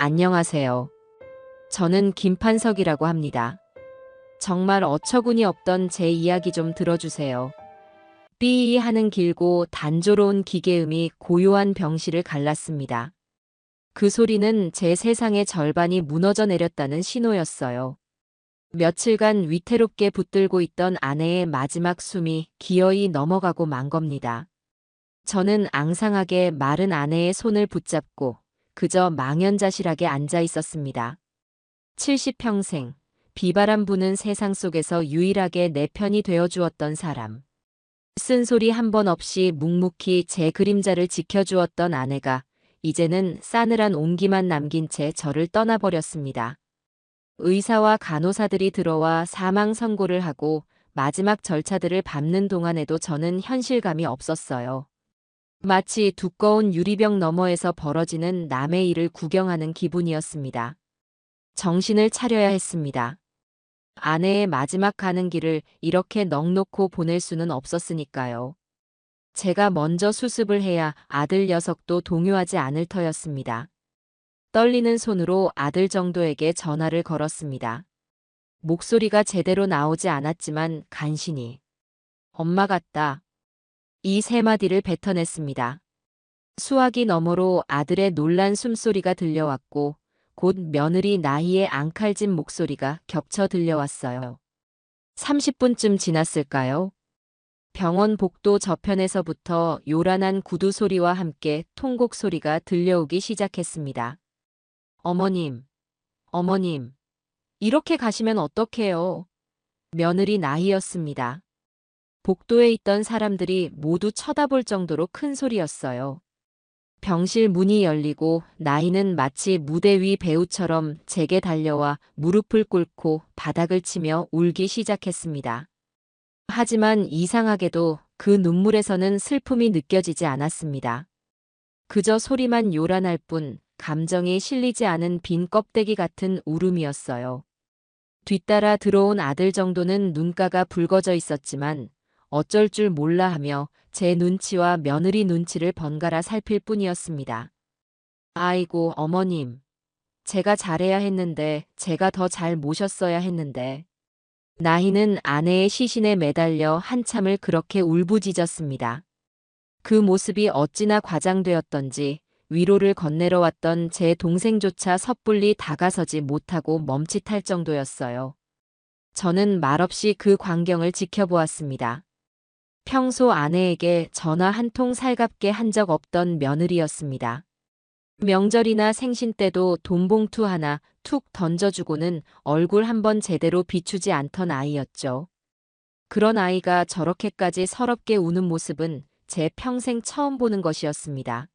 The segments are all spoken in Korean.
안녕하세요. 저는 김판석이라고 합니다. 정말 어처구니 없던 제 이야기 좀 들어주세요. 삐이 하는 길고 단조로운 기계음이 고요한 병실을 갈랐습니다. 그 소리는 제 세상의 절반이 무너져 내렸다는 신호였어요. 며칠간 위태롭게 붙들고 있던 아내의 마지막 숨이 기어이 넘어가고 만 겁니다. 저는 앙상하게 마른 아내의 손을 붙잡고 그저 망연자실하게 앉아 있었습니다. 70평생 비바람 부는 세상 속에서 유일하게 내 편이 되어 주었던 사람. 쓴소리 한 번 없이 묵묵히 제 그림자를 지켜주었던 아내가 이제는 싸늘한 온기만 남긴 채 저를 떠나버렸습니다. 의사와 간호사들이 들어와 사망 선고를 하고 마지막 절차들을 밟는 동안에도 저는 현실감이 없었어요. 마치 두꺼운 유리병 너머에서 벌어지는 남의 일을 구경하는 기분이었습니다. 정신을 차려야 했습니다. 아내의 마지막 가는 길을 이렇게 넋놓고 보낼 수는 없었으니까요. 제가 먼저 수습을 해야 아들 녀석도 동요하지 않을 터였습니다. 떨리는 손으로 아들 정도에게 전화를 걸었습니다. 목소리가 제대로 나오지 않았지만 간신히 엄마 같다. 이 세 마디를 뱉어냈습니다. 수화기 너머로 아들의 놀란 숨소리가 들려왔고 곧 며느리 나희의 앙칼진 목소리가 겹쳐 들려왔어요. 30분쯤 지났을까요? 병원 복도 저편에서부터 요란한 구두 소리와 함께 통곡 소리가 들려오기 시작했습니다. 어머님, 어머님, 이렇게 가시면 어떡해요? 며느리 나희였습니다. 복도에 있던 사람들이 모두 쳐다볼 정도로 큰 소리였어요. 병실 문이 열리고 나희는 마치 무대 위 배우처럼 제게 달려와 무릎을 꿇고 바닥을 치며 울기 시작했습니다. 하지만 이상하게도 그 눈물에서는 슬픔이 느껴지지 않았습니다. 그저 소리만 요란할 뿐 감정이 실리지 않은 빈 껍데기 같은 울음이었어요. 뒤따라 들어온 아들 정도는 눈가가 붉어져 있었지만 어쩔 줄 몰라 하며 제 눈치와 며느리 눈치를 번갈아 살필 뿐이었습니다. 아이고, 어머님. 제가 잘해야 했는데, 제가 더 잘 모셨어야 했는데. 나희는 아내의 시신에 매달려 한참을 그렇게 울부짖었습니다. 그 모습이 어찌나 과장되었던지 위로를 건네러 왔던 제 동생조차 섣불리 다가서지 못하고 멈칫할 정도였어요. 저는 말없이 그 광경을 지켜보았습니다. 평소 아내에게 전화 한 통 살갑게 한 적 없던 며느리였습니다. 명절이나 생신 때도 돈봉투 하나 툭 던져주고는 얼굴 한번 제대로 비추지 않던 아이였죠. 그런 아이가 저렇게까지 서럽게 우는 모습은 제 평생 처음 보는 것이었습니다.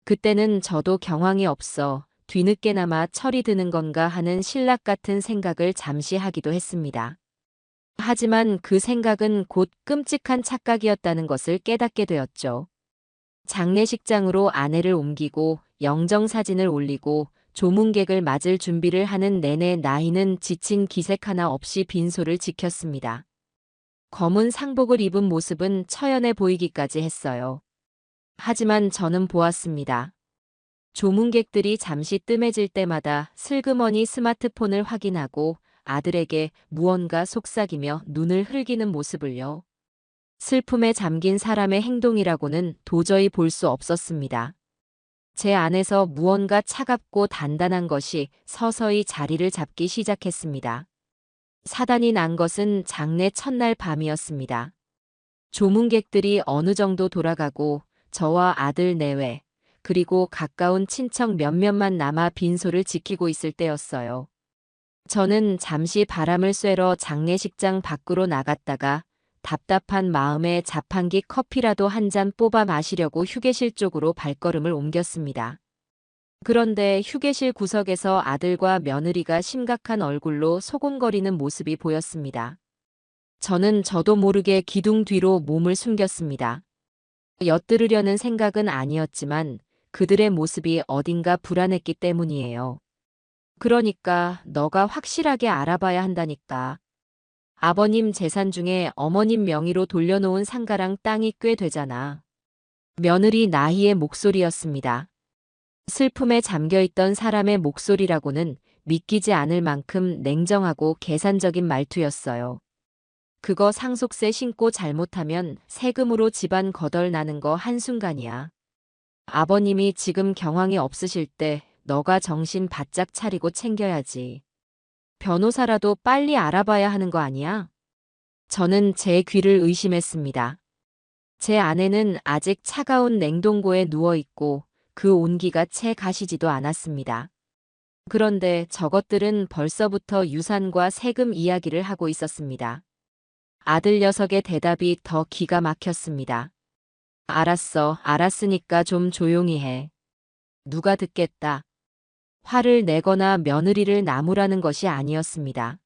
그때는 저도 경황이 없어 뒤늦게나마 철이 드는 건가 하는 신락 같은 생각을 잠시 하기도 했습니다. 하지만 그 생각은 곧 끔찍한 착각이었다는 것을 깨닫게 되었죠. 장례식장으로 아내를 옮기고 영정사진을 올리고 조문객을 맞을 준비를 하는 내내 나희는 지친 기색 하나 없이 빈소를 지켰습니다. 검은 상복을 입은 모습은 처연해 보이기까지 했어요. 하지만 저는 보았습니다. 조문객들이 잠시 뜸해질 때마다 슬그머니 스마트폰을 확인하고 아들에게 무언가 속삭이며 눈을 흘기는 모습을요. 슬픔에 잠긴 사람의 행동이라고는 도저히 볼 수 없었습니다. 제 안에서 무언가 차갑고 단단한 것이 서서히 자리를 잡기 시작했습니다. 사단이 난 것은 장례 첫날 밤이었습니다. 조문객들이 어느 정도 돌아가고 저와 아들 내외 그리고 가까운 친척 몇몇만 남아 빈소를 지키고 있을 때였어요. 저는 잠시 바람을 쐬러 장례식장 밖으로 나갔다가 답답한 마음에 자판기 커피라도 한 잔 뽑아 마시려고 휴게실 쪽으로 발걸음을 옮겼습니다. 그런데 휴게실 구석에서 아들과 며느리가 심각한 얼굴로 소곤거리는 모습이 보였습니다. 저는 저도 모르게 기둥 뒤로 몸을 숨겼습니다. 엿들으려는 생각은 아니었지만 그들의 모습이 어딘가 불안했기 때문이에요. 그러니까 너가 확실하게 알아봐야 한다니까. 아버님 재산 중에 어머님 명의로 돌려놓은 상가랑 땅이 꽤 되잖아. 며느리 나희의 목소리였습니다. 슬픔에 잠겨있던 사람의 목소리라고는 믿기지 않을 만큼 냉정하고 계산적인 말투였어요. 그거 상속세 신고 잘못하면 세금으로 집안 거덜나는 거 한순간이야. 아버님이 지금 경황이 없으실 때 너가 정신 바짝 차리고 챙겨야지. 변호사라도 빨리 알아봐야 하는 거 아니야? 저는 제 귀를 의심했습니다. 제 아내는 아직 차가운 냉동고에 누워있고 그 온기가 채 가시지도 않았습니다. 그런데 저것들은 벌써부터 유산과 세금 이야기를 하고 있었습니다. 아들 녀석의 대답이 더 기가 막혔습니다. 알았어, 알았으니까 좀 조용히 해. 누가 듣겠다. 화를 내거나 며느리를 나무라는 것이 아니었습니다.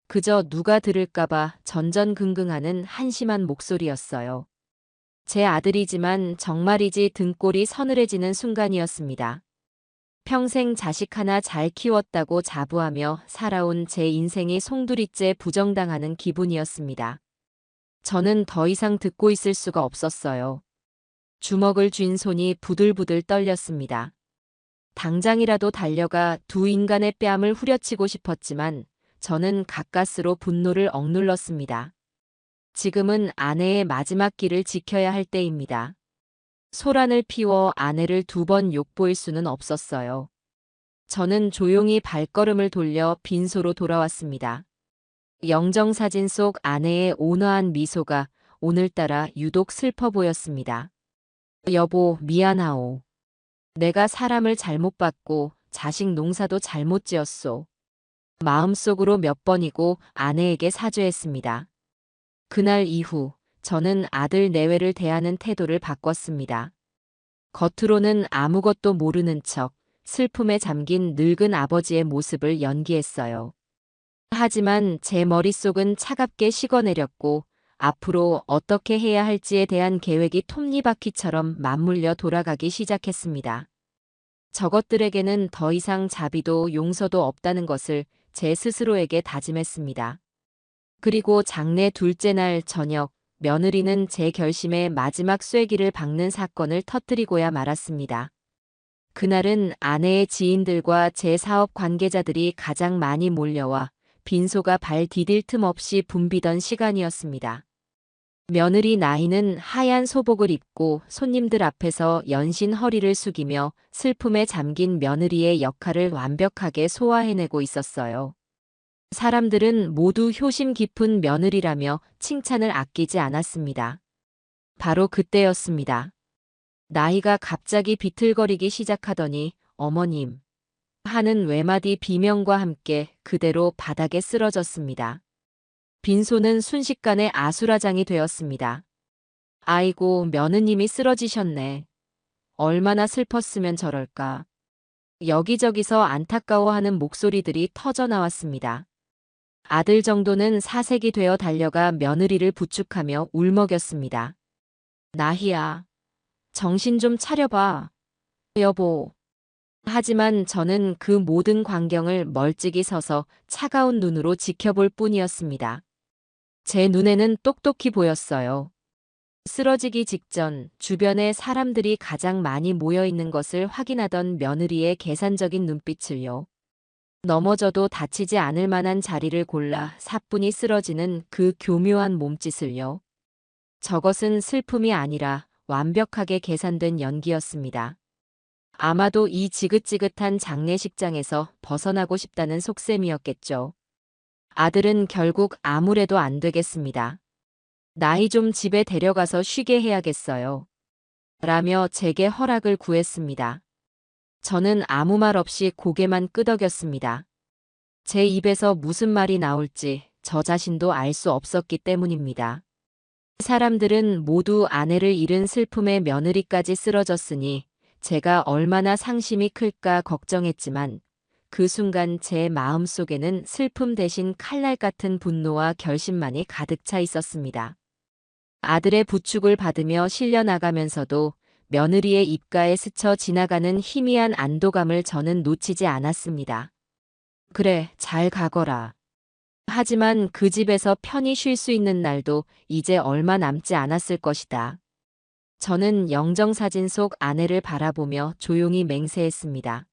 그저 누가 들을까봐 전전긍긍하는 한심한 목소리였어요. 제 아들이지만 정말이지 등골이 서늘해지는 순간이었습니다. 평생 자식 하나 잘 키웠다고 자부하며 살아온 제 인생이 송두리째 부정당하는 기분이었습니다. 저는 더 이상 듣고 있을 수가 없었어요. 주먹을 쥔 손이 부들부들 떨렸습니다. 당장이라도 달려가 두 인간의 뺨을 후려치고 싶었지만 저는 가까스로 분노를 억눌렀습니다. 지금은 아내의 마지막 길을 지켜야 할 때입니다. 소란을 피워 아내를 두 번 욕보일 수는 없었어요. 저는 조용히 발걸음을 돌려 빈소로 돌아왔습니다. 영정사진 속 아내의 온화한 미소가 오늘따라 유독 슬퍼 보였습니다. 여보, 미안하오. 내가 사람을 잘못 봤고 자식 농사도 잘못 지었소. 마음속으로 몇 번이고 아내에게 사죄했습니다. 그날 이후 저는 아들 내외를 대하는 태도를 바꿨습니다. 겉으로는 아무것도 모르는 척 슬픔에 잠긴 늙은 아버지의 모습을 연기했어요. 하지만 제 머릿속은 차갑게 식어내렸고 앞으로 어떻게 해야 할지에 대한 계획이 톱니바퀴처럼 맞물려 돌아가기 시작했습니다. 저것들에게는 더 이상 자비도 용서도 없다는 것을 제 스스로에게 다짐했습니다. 그리고 장례 둘째 날 저녁, 며느리는 제 결심에 마지막 쐐기를 박는 사건을 터뜨리고야 말았습니다. 그날은 아내의 지인들과 제 사업 관계자들이 가장 많이 몰려와 빈소가 발 디딜 틈 없이 붐비던 시간이었습니다. 며느리 나희는 하얀 소복을 입고 손님들 앞에서 연신 허리를 숙이며 슬픔에 잠긴 며느리의 역할을 완벽하게 소화해내고 있었어요. 사람들은 모두 효심 깊은 며느리라며 칭찬을 아끼지 않았습니다. 바로 그때였습니다. 나희가 갑자기 비틀거리기 시작하더니 어머님 하는 외마디 비명과 함께 그대로 바닥에 쓰러졌습니다. 빈소는 순식간에 아수라장이 되었습니다. 아이고, 며느님이 쓰러지셨네. 얼마나 슬펐으면 저럴까. 여기저기서 안타까워하는 목소리들이 터져 나왔습니다. 아들 정도는 사색이 되어 달려가 며느리를 부축하며 울먹였습니다. 나희야, 정신 좀 차려봐. 여보. 하지만 저는 그 모든 광경을 멀찍이 서서 차가운 눈으로 지켜볼 뿐이었습니다. 제 눈에는 똑똑히 보였어요. 쓰러지기 직전 주변에 사람들이 가장 많이 모여 있는 것을 확인하던 며느리의 계산적인 눈빛을요. 넘어져도 다치지 않을 만한 자리를 골라 사뿐히 쓰러지는 그 교묘한 몸짓을요. 저것은 슬픔이 아니라 완벽하게 계산된 연기였습니다. 아마도 이 지긋지긋한 장례식장에서 벗어나고 싶다는 속셈이었겠죠. 아들은 결국 아무래도 안 되겠습니다. 나희 좀 집에 데려가서 쉬게 해야겠어요. 라며 제게 허락을 구했습니다. 저는 아무 말 없이 고개만 끄덕였습니다. 제 입에서 무슨 말이 나올지 저 자신도 알 수 없었기 때문입니다. 사람들은 모두 아내를 잃은 슬픔에 며느리까지 쓰러졌으니 제가 얼마나 상심이 클까 걱정했지만 그 순간 제 마음속에는 슬픔 대신 칼날 같은 분노와 결심만이 가득 차 있었습니다. 아들의 부축을 받으며 실려나가면서도 며느리의 입가에 스쳐 지나가는 희미한 안도감을 저는 놓치지 않았습니다. 그래, 잘 가거라. 하지만 그 집에서 편히 쉴 수 있는 날도 이제 얼마 남지 않았을 것이다. 저는 영정사진 속 아내를 바라보며 조용히 맹세했습니다.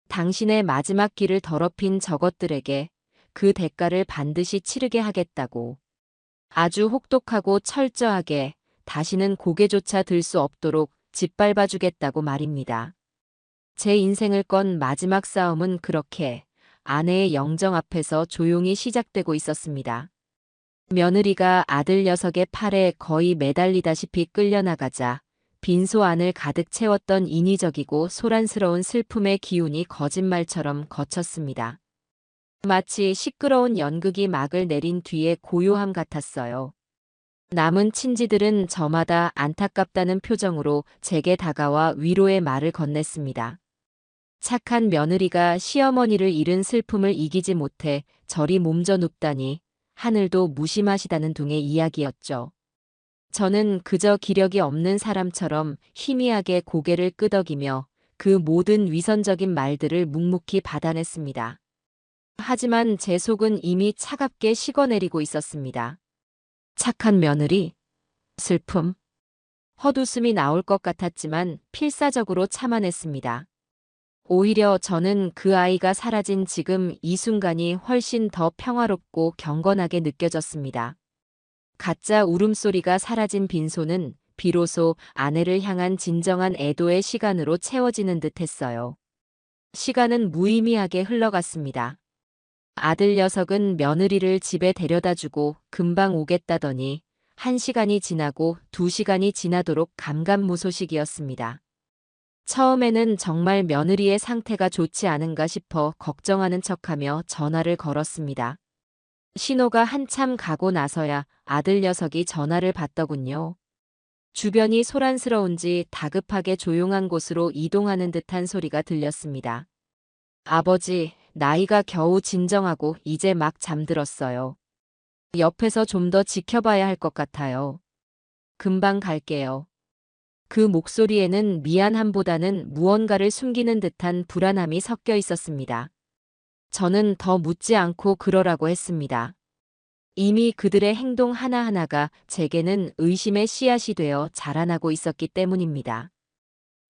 당신의 마지막 길을 더럽힌 저것들에게 그 대가를 반드시 치르게 하겠다고. 아주 혹독하고 철저하게 다시는 고개조차 들 수 없도록 짓밟아주겠다고 말입니다. 제 인생을 건 마지막 싸움은 그렇게 아내의 영정 앞에서 조용히 시작되고 있었습니다. 며느리가 아들 녀석의 팔에 거의 매달리다시피 끌려나가자 빈소 안을 가득 채웠던 인위적이고 소란스러운 슬픔의 기운이 거짓말처럼 거쳤습니다. 마치 시끄러운 연극이 막을 내린 뒤의 고요함 같았어요. 남은 친지들은 저마다 안타깝다는 표정으로 제게 다가와 위로의 말을 건넸습니다. 착한 며느리가 시어머니를 잃은 슬픔을 이기지 못해 저리 몸져 눕다니 하늘도 무심하시다는 둥의 이야기였죠. 저는 그저 기력이 없는 사람처럼 희미하게 고개를 끄덕이며 그 모든 위선적인 말들을 묵묵히 받아냈습니다. 하지만 제 속은 이미 차갑게 식어내리고 있었습니다. 착한 며느리, 슬픔, 헛웃음이 나올 것 같았지만 필사적으로 참아냈습니다. 오히려 저는 그 아이가 사라진 지금 이 순간이 훨씬 더 평화롭고 경건하게 느껴졌습니다. 가짜 울음소리가 사라진 빈소는 비로소 아내를 향한 진정한 애도의 시간으로 채워지는 듯 했어요. 시간은 무의미하게 흘러갔습니다. 아들 녀석은 며느리를 집에 데려다주고 금방 오겠다더니 1시간이 지나고 2시간이 지나도록 감감무소식이었습니다. 처음에는 정말 며느리의 상태가 좋지 않은가 싶어 걱정하는 척하며 전화를 걸었습니다. 신호가 한참 가고 나서야 아들 녀석이 전화를 받더군요. 주변이 소란스러운지 다급하게 조용한 곳으로 이동하는 듯한 소리가 들렸습니다. 아버지, 나이가 겨우 진정하고 이제 막 잠들었어요. 옆에서 좀 더 지켜봐야 할 것 같아요. 금방 갈게요. 그 목소리에는 미안함보다는 무언가를 숨기는 듯한 불안함이 섞여 있었습니다. 저는 더 묻지 않고 그러라고 했습니다. 이미 그들의 행동 하나하나가 제게는 의심의 씨앗이 되어 자라나고 있었기 때문입니다.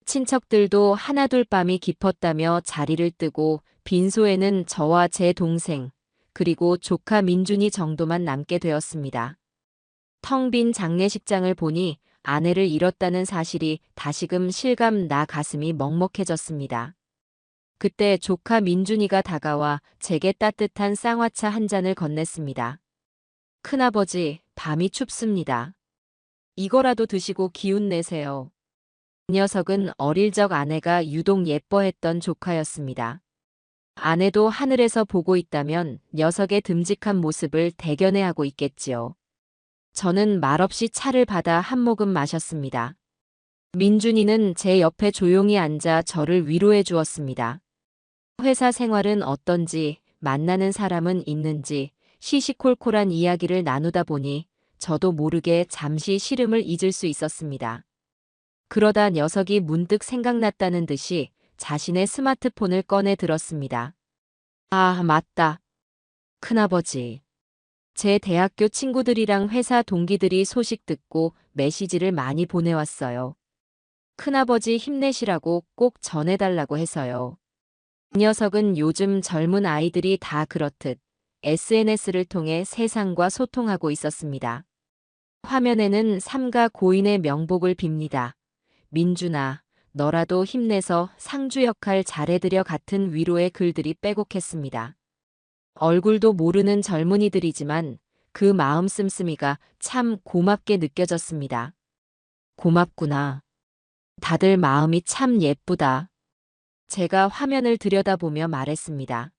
친척들도 하나둘 밤이 깊었다며 자리를 뜨고 빈소에는 저와 제 동생, 그리고 조카 민준이 정도만 남게 되었습니다. 텅 빈 장례식장을 보니 아내를 잃었다는 사실이 다시금 실감 나 가슴이 먹먹해졌습니다. 그때 조카 민준이가 다가와 제게 따뜻한 쌍화차 한 잔을 건넸습니다. 큰아버지, 밤이 춥습니다. 이거라도 드시고 기운 내세요. 이 녀석은 어릴 적 아내가 유독 예뻐했던 조카였습니다. 아내도 하늘에서 보고 있다면 녀석의 듬직한 모습을 대견해 하고 있겠지요. 저는 말없이 차를 받아 한 모금 마셨습니다. 민준이는 제 옆에 조용히 앉아 저를 위로해 주었습니다. 회사 생활은 어떤지, 만나는 사람은 있는지, 시시콜콜한 이야기를 나누다 보니 저도 모르게 잠시 시름을 잊을 수 있었습니다. 그러다 녀석이 문득 생각났다는 듯이 자신의 스마트폰을 꺼내 들었습니다. 아, 맞다. 큰아버지. 제 대학교 친구들이랑 회사 동기들이 소식 듣고 메시지를 많이 보내왔어요. 큰아버지 힘내시라고 꼭 전해달라고 해서요. 이 녀석은 요즘 젊은 아이들이 다 그렇듯 SNS를 통해 세상과 소통하고 있었습니다. 화면에는 삼가 고인의 명복을 빕니다. 민준아, 너라도 힘내서 상주 역할 잘해드려 같은 위로의 글들이 빼곡했습니다. 얼굴도 모르는 젊은이들이지만 그 마음 씀씀이가 참 고맙게 느껴졌습니다. 고맙구나. 다들 마음이 참 예쁘다. 제가 화면을 들여다보며 말했습니다.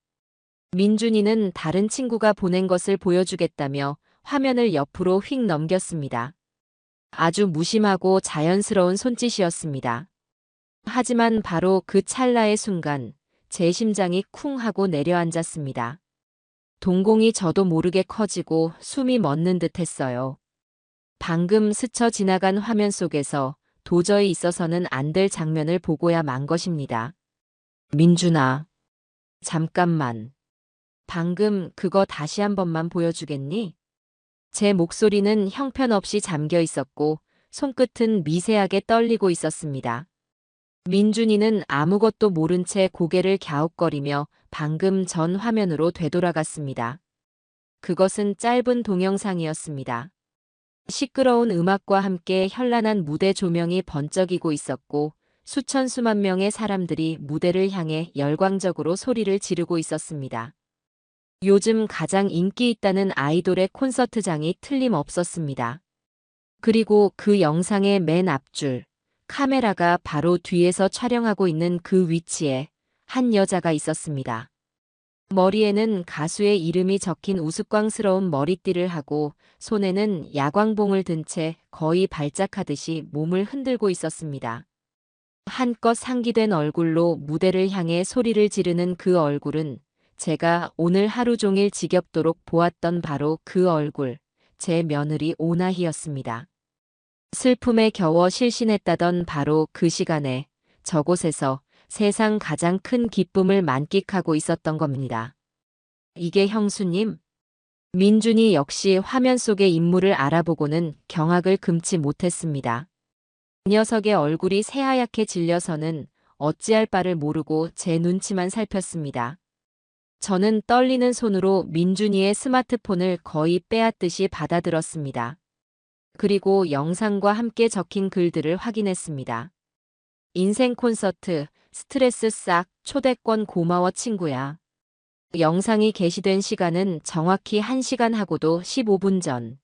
민준이는 다른 친구가 보낸 것을 보여주겠다며 화면을 옆으로 휙 넘겼습니다. 아주 무심하고 자연스러운 손짓이었습니다. 하지만 바로 그 찰나의 순간 제 심장이 쿵 하고 내려앉았습니다. 동공이 저도 모르게 커지고 숨이 멎는 듯 했어요. 방금 스쳐 지나간 화면 속에서 도저히 있어서는 안 될 장면을 보고야 만 것입니다. 민준아, 잠깐만. 방금 그거 다시 한 번만 보여주겠니? 제 목소리는 형편없이 잠겨 있었고 손끝은 미세하게 떨리고 있었습니다. 민준이는 아무것도 모른 채 고개를 갸웃거리며 방금 전 화면으로 되돌아갔습니다. 그것은 짧은 동영상이었습니다. 시끄러운 음악과 함께 현란한 무대 조명이 번쩍이고 있었고 수천 수만 명의 사람들이 무대를 향해 열광적으로 소리를 지르고 있었습니다. 요즘 가장 인기 있다는 아이돌의 콘서트장이 틀림없었습니다. 그리고 그 영상의 맨 앞줄, 카메라가 바로 뒤에서 촬영하고 있는 그 위치에 한 여자가 있었습니다. 머리에는 가수의 이름이 적힌 우스꽝스러운 머리띠를 하고 손에는 야광봉을 든 채 거의 발작하듯이 몸을 흔들고 있었습니다. 한껏 상기된 얼굴로 무대를 향해 소리를 지르는 그 얼굴은 제가 오늘 하루 종일 지겹도록 보았던 바로 그 얼굴, 제 며느리 오나희였습니다. 슬픔에 겨워 실신했다던 바로 그 시간에 저곳에서 세상 가장 큰 기쁨을 만끽하고 있었던 겁니다. 이게 형수님? 민준이 역시 화면 속의 인물을 알아보고는 경악을 금치 못했습니다. 그 녀석의 얼굴이 새하얗게 질려서는 어찌할 바를 모르고 제 눈치만 살폈습니다. 저는 떨리는 손으로 민준이의 스마트폰을 거의 빼앗듯이 받아들었습니다. 그리고 영상과 함께 적힌 글들을 확인했습니다. 인생 콘서트, 스트레스 싹, 초대권 고마워 친구야. 영상이 게시된 시간은 정확히 1시간 하고도 15분 전.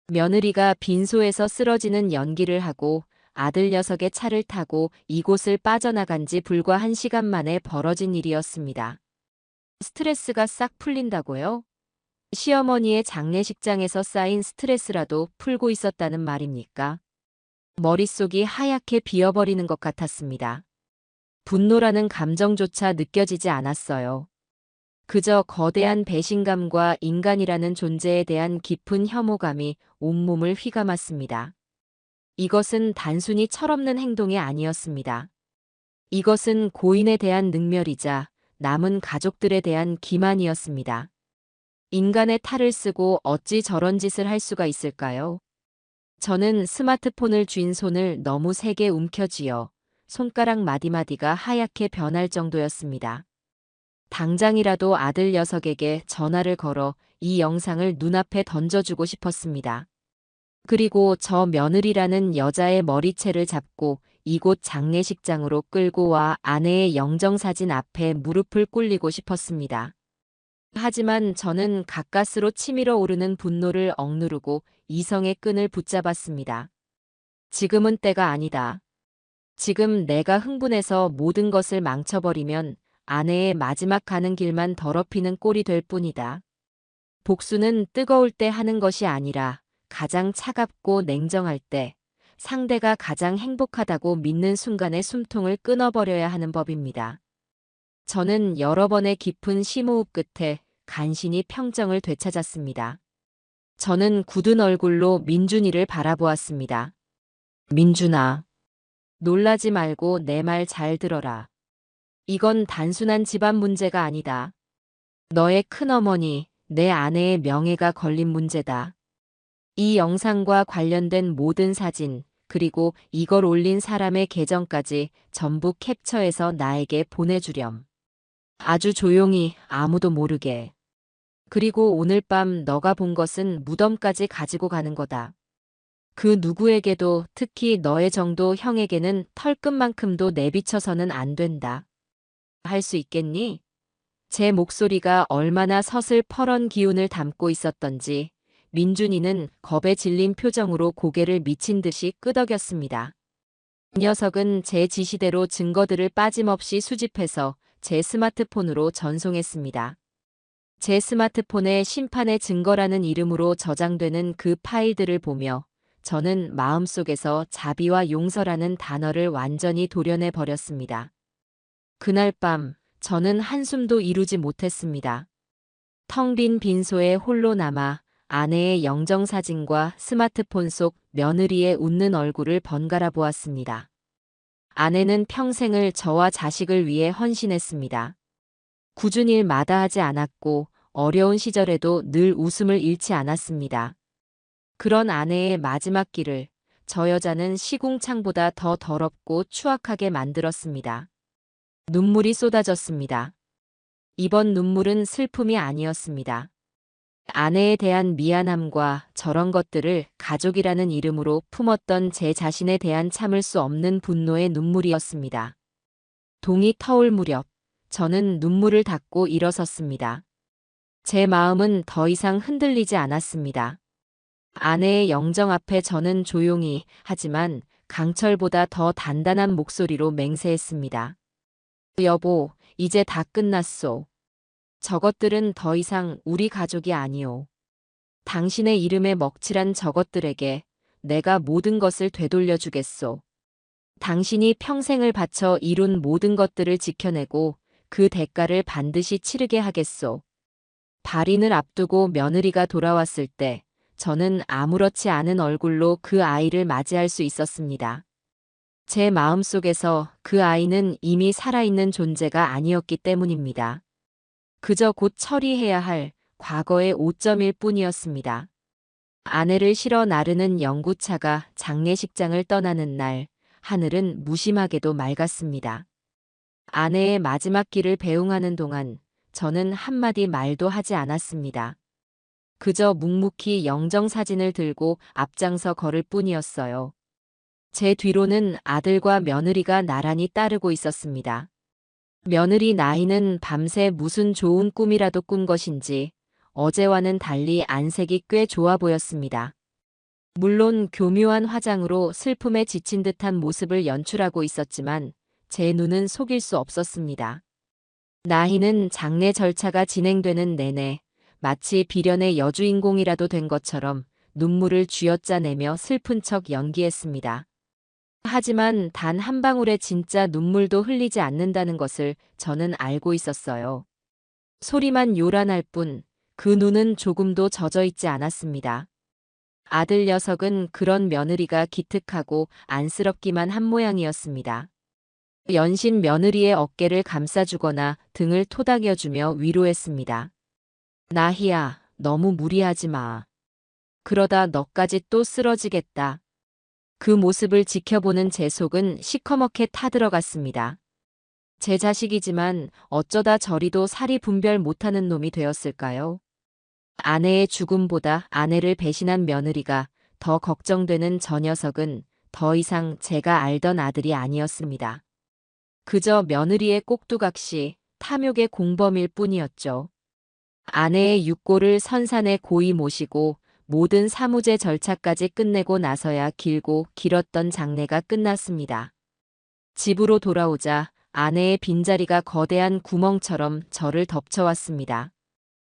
며느리가 빈소에서 쓰러지는 연기를 하고 아들 녀석의 차를 타고 이곳을 빠져나간 지 불과 1시간 만에 벌어진 일이었습니다. 스트레스가 싹 풀린다고요? 시어머니의 장례식장에서 쌓인 스트레스라도 풀고 있었다는 말입니까? 머릿속이 하얗게 비어버리는 것 같았습니다. 분노라는 감정조차 느껴지지 않았어요. 그저 거대한 배신감과 인간이라는 존재에 대한 깊은 혐오감이 온몸을 휘감았습니다. 이것은 단순히 철없는 행동이 아니었습니다. 이것은 고인에 대한 능멸이자 남은 가족들에 대한 기만이었습니다. 인간의 탈을 쓰고 어찌 저런 짓을 할 수가 있을까요? 저는 스마트폰을 쥔 손을 너무 세게 움켜쥐어 손가락 마디마디가 하얗게 변할 정도였습니다. 당장이라도 아들 녀석에게 전화를 걸어 이 영상을 눈앞에 던져주고 싶었습니다. 그리고 저 며느리라는 여자의 머리채를 잡고 이곳 장례식장으로 끌고 와 아내의 영정사진 앞에 무릎을 꿇리고 싶었습니다. 하지만 저는 가까스로 치밀어 오르는 분노를 억누르고 이성의 끈을 붙잡았습니다. 지금은 때가 아니다. 지금 내가 흥분해서 모든 것을 망쳐버리면 아내의 마지막 가는 길만 더럽히는 꼴이 될 뿐이다. 복수는 뜨거울 때 하는 것이 아니라 가장 차갑고 냉정할 때, 상대가 가장 행복하다고 믿는 순간의 숨통을 끊어버려야 하는 법입니다. 저는 여러 번의 깊은 심호흡 끝에 간신히 평정을 되찾았습니다. 저는 굳은 얼굴로 민준이를 바라보았습니다. 민준아, 놀라지 말고 내 말 잘 들어라. 이건 단순한 집안 문제가 아니다. 너의 큰어머니, 내 아내의 명예가 걸린 문제다. 이 영상과 관련된 모든 사진, 그리고 이걸 올린 사람의 계정까지 전부 캡처해서 나에게 보내주렴. 아주 조용히, 아무도 모르게. 그리고 오늘 밤 너가 본 것은 무덤까지 가지고 가는 거다. 그 누구에게도, 특히 너의 정도 형에게는 털끝만큼도 내비쳐서는 안 된다. 할 수 있겠니? 제 목소리가 얼마나 서슬퍼런 기운을 담고 있었던지 민준이는 겁에 질린 표정으로 고개를 미친 듯이 끄덕였습니다. 이 녀석은 제 지시대로 증거들을 빠짐없이 수집해서 제 스마트폰으로 전송했습니다. 제 스마트폰에 심판의 증거라는 이름으로 저장되는 그 파일들을 보며 저는 마음속에서 자비와 용서라는 단어를 완전히 도려내 버렸습니다. 그날 밤 저는 한숨도 이루지 못했습니다. 텅 빈 빈소에 홀로 남아 아내의 영정사진과 스마트폰 속 며느리의 웃는 얼굴을 번갈아 보았습니다. 아내는 평생을 저와 자식을 위해 헌신했습니다. 굳은 일 마다하지 않았고 어려운 시절에도 늘 웃음을 잃지 않았습니다. 그런 아내의 마지막 길을 저 여자는 시궁창보다 더 더럽고 추악하게 만들었습니다. 눈물이 쏟아졌습니다. 이번 눈물은 슬픔이 아니었습니다. 아내에 대한 미안함과 저런 것들을 가족이라는 이름으로 품었던 제 자신에 대한 참을 수 없는 분노의 눈물이었습니다. 동이 터올 무렵 저는 눈물을 닦고 일어섰습니다. 제 마음은 더 이상 흔들리지 않았습니다. 아내의 영정 앞에 저는 조용히 하지만 강철보다 더 단단한 목소리로 맹세했습니다. 여보, 이제 다 끝났소. 저것들은 더 이상 우리 가족이 아니오. 당신의 이름에 먹칠한 저것들에게 내가 모든 것을 되돌려주겠소. 당신이 평생을 바쳐 이룬 모든 것들을 지켜내고 그 대가를 반드시 치르게 하겠소. 발인을 앞두고 며느리가 돌아왔을 때 저는 아무렇지 않은 얼굴로 그 아이를 맞이할 수 있었습니다. 제 마음속에서 그 아이는 이미 살아있는 존재가 아니었기 때문입니다. 그저 곧 처리해야 할 과거의 오점일 뿐이었습니다. 아내를 실어 나르는 영구차가 장례식장을 떠나는 날, 하늘은 무심하게도 맑았습니다. 아내의 마지막 길을 배웅하는 동안 저는 한마디 말도 하지 않았습니다. 그저 묵묵히 영정사진을 들고 앞장서 걸을 뿐이었어요. 제 뒤로는 아들과 며느리가 나란히 따르고 있었습니다. 며느리 나이는 밤새 무슨 좋은 꿈이라도 꾼 것인지 어제와는 달리 안색이 꽤 좋아 보였습니다. 물론 교묘한 화장으로 슬픔에 지친 듯한 모습을 연출하고 있었지만 제 눈은 속일 수 없었습니다. 나희는 장례 절차가 진행되는 내내 마치 비련의 여주인공이라도 된 것처럼 눈물을 쥐어짜내며 슬픈 척 연기했습니다. 하지만 단 한 방울의 진짜 눈물도 흘리지 않는다는 것을 저는 알고 있었어요. 소리만 요란할 뿐 그 눈은 조금도 젖어 있지 않았습니다. 아들 녀석은 그런 며느리가 기특하고 안쓰럽기만 한 모양이었습니다. 연신 며느리의 어깨를 감싸주거나 등을 토닥여주며 위로했습니다. 나희야, 너무 무리하지 마. 그러다 너까지 또 쓰러지겠다. 그 모습을 지켜보는 제 속은 시커멓게 타들어갔습니다. 제 자식이지만 어쩌다 저리도 살이 분별 못하는 놈이 되었을까요? 아내의 죽음보다 아내를 배신한 며느리가 더 걱정되는 저 녀석은 더 이상 제가 알던 아들이 아니었습니다. 그저 며느리의 꼭두각시, 탐욕의 공범일 뿐이었죠. 아내의 육고를 선산에 고이 모시고 모든 사무제 절차까지 끝내고 나서야 길고 길었던 장례가 끝났습니다. 집으로 돌아오자 아내의 빈자리가 거대한 구멍처럼 저를 덮쳐왔습니다.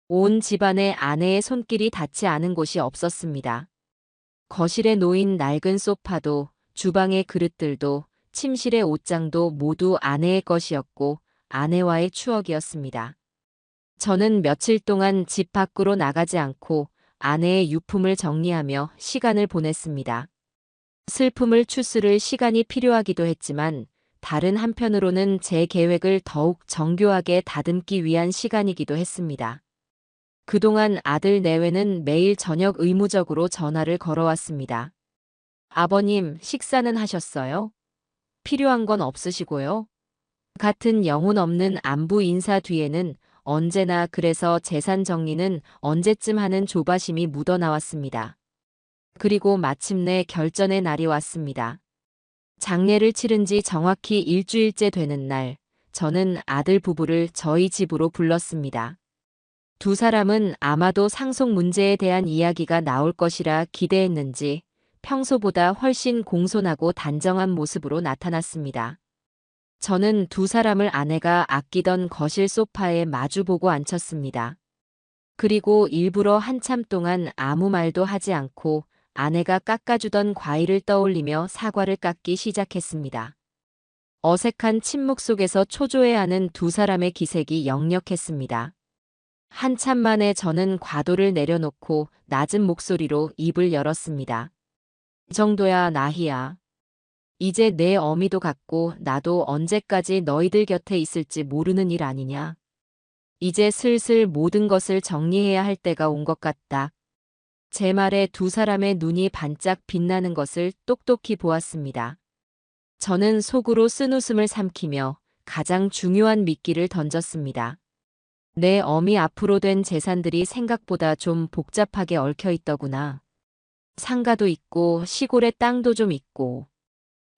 온 집안에 아내의 손길이 닿지 않은 곳이 없었습니다. 거실에 놓인 낡은 소파도, 주방의 그릇들도, 침실의 옷장도 모두 아내의 것이었고 아내와의 추억이었습니다. 저는 며칠 동안 집 밖으로 나가지 않고 아내의 유품을 정리하며 시간을 보냈습니다. 슬픔을 추스를 시간이 필요하기도 했지만 다른 한편으로는 제 계획을 더욱 정교하게 다듬기 위한 시간이기도 했습니다. 그동안 아들 내외는 매일 저녁 의무적으로 전화를 걸어왔습니다. 아버님, 식사는 하셨어요? 필요한 건 없으시고요? 같은 영혼 없는 안부 인사 뒤에는 언제나 그래서 재산 정리는 언제쯤 하는 조바심이 묻어나왔습니다. 그리고 마침내 결전의 날이 왔습니다. 장례를 치른 지 정확히 일주일째 되는 날, 저는 아들 부부를 저희 집으로 불렀습니다. 두 사람은 아마도 상속 문제에 대한 이야기가 나올 것이라 기대했는지 평소보다 훨씬 공손하고 단정한 모습으로 나타났습니다. 저는 두 사람을 아내가 아끼던 거실 소파에 마주보고 앉혔습니다. 그리고 일부러 한참 동안 아무 말도 하지 않고 아내가 깎아주던 과일을 떠올리며 사과를 깎기 시작했습니다. 어색한 침묵 속에서 초조해하는 두 사람의 기색이 역력했습니다. 한참 만에 저는 과도를 내려놓고 낮은 목소리로 입을 열었습니다. 이 정도야, 나희야. 이제 내 어미도 갔고 나도 언제까지 너희들 곁에 있을지 모르는 일 아니냐. 이제 슬슬 모든 것을 정리해야 할 때가 온 것 같다. 제 말에 두 사람의 눈이 반짝 빛나는 것을 똑똑히 보았습니다. 저는 속으로 쓴웃음을 삼키며 가장 중요한 미끼를 던졌습니다. 내 어미 앞으로 된 재산들이 생각보다 좀 복잡하게 얽혀 있더구나. 상가도 있고 시골에 땅도 좀 있고.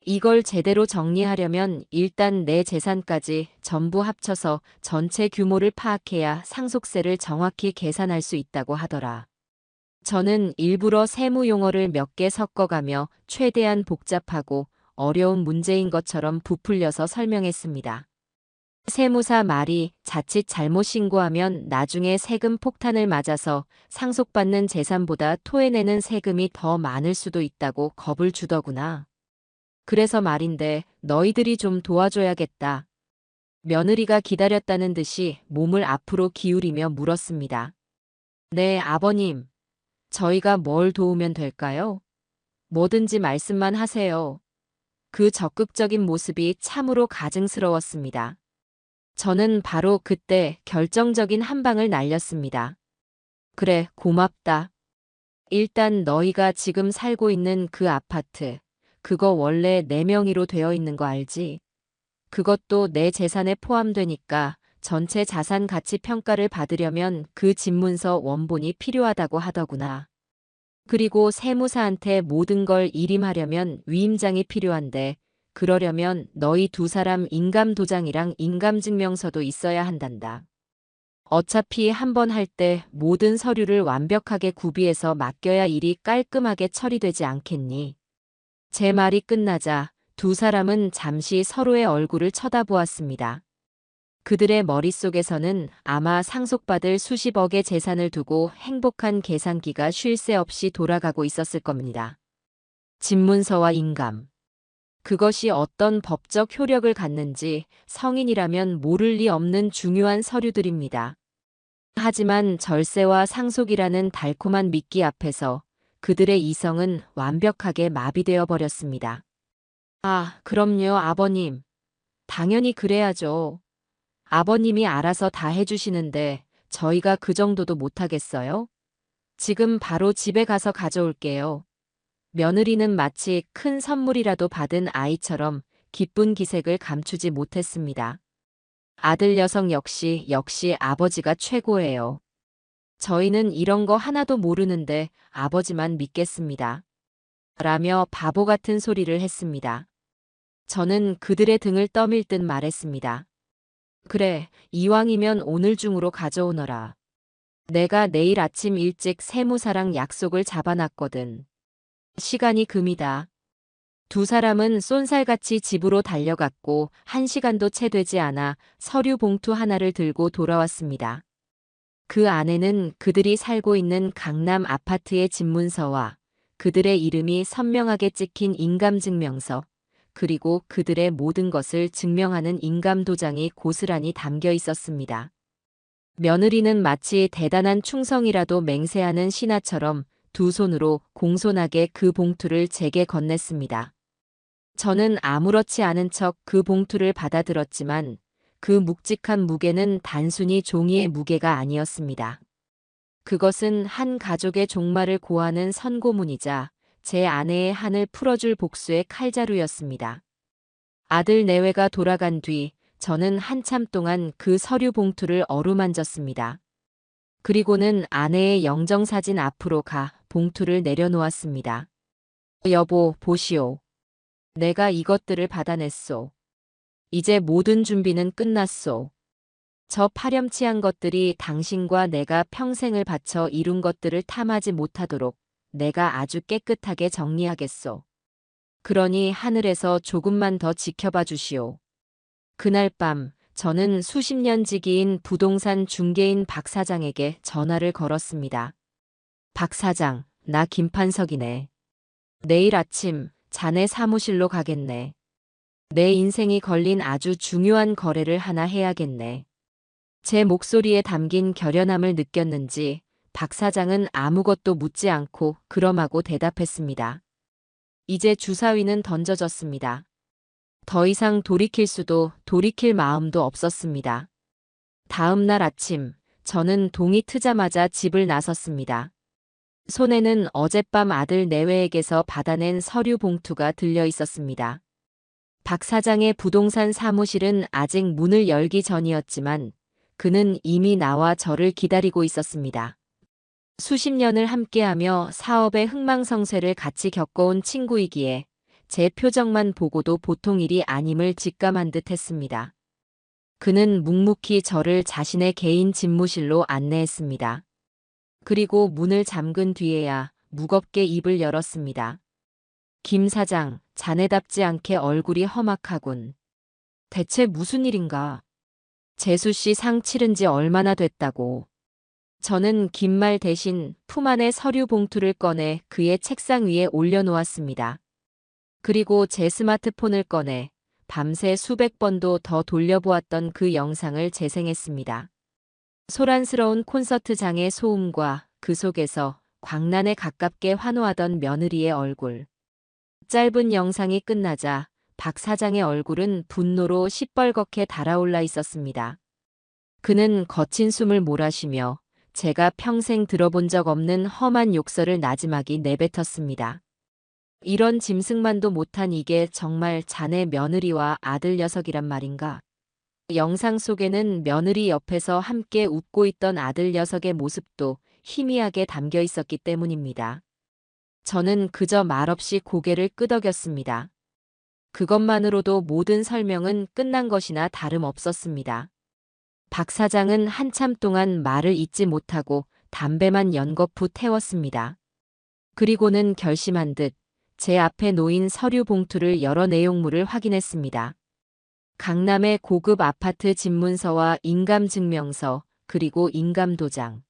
이걸 제대로 정리하려면 일단 내 재산까지 전부 합쳐서 전체 규모를 파악해야 상속세를 정확히 계산할 수 있다고 하더라. 저는 일부러 세무 용어를 몇 개 섞어가며 최대한 복잡하고 어려운 문제인 것처럼 부풀려서 설명했습니다. 세무사 말이 자칫 잘못 신고하면 나중에 세금 폭탄을 맞아서 상속받는 재산보다 토해내는 세금이 더 많을 수도 있다고 겁을 주더구나. 그래서 말인데 너희들이 좀 도와줘야겠다. 며느리가 기다렸다는 듯이 몸을 앞으로 기울이며 물었습니다. 네, 아버님. 저희가 뭘 도우면 될까요? 뭐든지 말씀만 하세요. 그 적극적인 모습이 참으로 가증스러웠습니다. 저는 바로 그때 결정적인 한 방을 날렸습니다. 그래, 고맙다. 일단 너희가 지금 살고 있는 그 아파트, 그거 원래 내 명의로 되어 있는 거 알지? 그것도 내 재산에 포함되니까 전체 자산 가치 평가를 받으려면 그 집문서 원본이 필요하다고 하더구나. 그리고 세무사한테 모든 걸 일임하려면 위임장이 필요한데 그러려면 너희 두 사람 인감도장이랑 인감증명서도 있어야 한단다. 어차피 한 번 할 때 모든 서류를 완벽하게 구비해서 맡겨야 일이 깔끔하게 처리되지 않겠니? 제 말이 끝나자 두 사람은 잠시 서로의 얼굴을 쳐다보았습니다. 그들의 머릿속에서는 아마 상속받을 수십억의 재산을 두고 행복한 계산기가 쉴 새 없이 돌아가고 있었을 겁니다. 집문서와 인감. 그것이 어떤 법적 효력을 갖는지 성인이라면 모를 리 없는 중요한 서류들입니다. 하지만 절세와 상속이라는 달콤한 미끼 앞에서 그들의 이성은 완벽하게 마비되어 버렸습니다. 아, 그럼요, 아버님. 당연히 그래야죠. 아버님이 알아서 다 해주시는데 저희가 그 정도도 못하겠어요? 지금 바로 집에 가서 가져올게요. 며느리는 마치 큰 선물이라도 받은 아이처럼 기쁜 기색을 감추지 못했습니다. 아들 녀석 역시 아버지가 최고예요. 저희는 이런 거 하나도 모르는데 아버지만 믿겠습니다. 라며 바보 같은 소리를 했습니다. 저는 그들의 등을 떠밀 듯 말했습니다. 그래, 이왕이면 오늘 중으로 가져오너라. 내가 내일 아침 일찍 세무사랑 약속을 잡아놨거든. 시간이 금이다. 두 사람은 쏜살같이 집으로 달려갔고 1시간도 채 되지 않아 서류 봉투 하나를 들고 돌아왔습니다. 그 안에는 그들이 살고 있는 강남 아파트의 집문서와 그들의 이름이 선명하게 찍힌 인감증명서, 그리고 그들의 모든 것을 증명하는 인감도장이 고스란히 담겨 있었습니다. 며느리는 마치 대단한 충성이라도 맹세하는 신하처럼 두 손으로 공손하게 그 봉투를 제게 건넸습니다. 저는 아무렇지 않은 척 그 봉투를 받아들었지만 그 묵직한 무게는 단순히 종이의 무게가 아니었습니다. 그것은 한 가족의 종말을 고하는 선고문이자 제 아내의 한을 풀어줄 복수의 칼자루였습니다. 아들 내외가 돌아간 뒤 저는 한참 동안 그 서류 봉투를 어루만졌습니다. 그리고는 아내의 영정사진 앞으로 가 봉투를 내려놓았습니다. 여보, 보시오. 내가 이것들을 받아냈소. 이제 모든 준비는 끝났소. 저 파렴치한 것들이 당신과 내가 평생을 바쳐 이룬 것들을 탐하지 못하도록 내가 아주 깨끗하게 정리하겠소. 그러니 하늘에서 조금만 더 지켜봐 주시오. 그날 밤 저는 수십 년 지기인 부동산 중개인 박 사장에게 전화를 걸었습니다. 박 사장, 나 김판석이네. 내일 아침 자네 사무실로 가겠네. 내 인생이 걸린 아주 중요한 거래를 하나 해야겠네. 제 목소리에 담긴 결연함을 느꼈는지 박 사장은 아무것도 묻지 않고 그럼하고 대답했습니다. 이제 주사위는 던져졌습니다. 더 이상 돌이킬 수도 돌이킬 마음도 없었습니다. 다음 날 아침 저는 동이 트자마자 집을 나섰습니다. 손에는 어젯밤 아들 내외에게서 받아낸 서류 봉투가 들려 있었습니다. 박 사장의 부동산 사무실은 아직 문을 열기 전이었지만 그는 이미 나와 저를 기다리고 있었습니다. 수십 년을 함께하며 사업의 흥망성쇠를 같이 겪어온 친구이기에 제 표정만 보고도 보통 일이 아님을 직감한 듯 했습니다. 그는 묵묵히 저를 자신의 개인 집무실로 안내했습니다. 그리고 문을 잠근 뒤에야 무겁게 입을 열었습니다. 김 사장, 자네답지 않게 얼굴이 험악하군. 대체 무슨 일인가? 재수 씨 상 치른 지 얼마나 됐다고. 저는 긴 말 대신 품 안의 서류 봉투를 꺼내 그의 책상 위에 올려놓았습니다. 그리고 제 스마트폰을 꺼내 밤새 수백 번도 더 돌려보았던 그 영상을 재생했습니다. 소란스러운 콘서트장의 소음과 그 속에서 광란에 가깝게 환호하던 며느리의 얼굴. 짧은 영상이 끝나자 박 사장의 얼굴은 분노로 시뻘겋게 달아올라 있었습니다. 그는 거친 숨을 몰아쉬며 제가 평생 들어본 적 없는 험한 욕설을 나지막이 내뱉었습니다. 이런 짐승만도 못한 이게 정말 자네 며느리와 아들 녀석이란 말인가? 영상 속에는 며느리 옆에서 함께 웃고 있던 아들 녀석의 모습도 희미하게 담겨 있었기 때문입니다. 저는 그저 말없이 고개를 끄덕였습니다. 그것만으로도 모든 설명은 끝난 것이나 다름없었습니다. 박 사장은 한참 동안 말을 잇지 못하고 담배만 연거푸 태웠습니다. 그리고는 결심한 듯 제 앞에 놓인 서류 봉투를 열어 내용물을 확인했습니다. 강남의 고급 아파트 집문서와 인감증명서, 그리고 인감도장.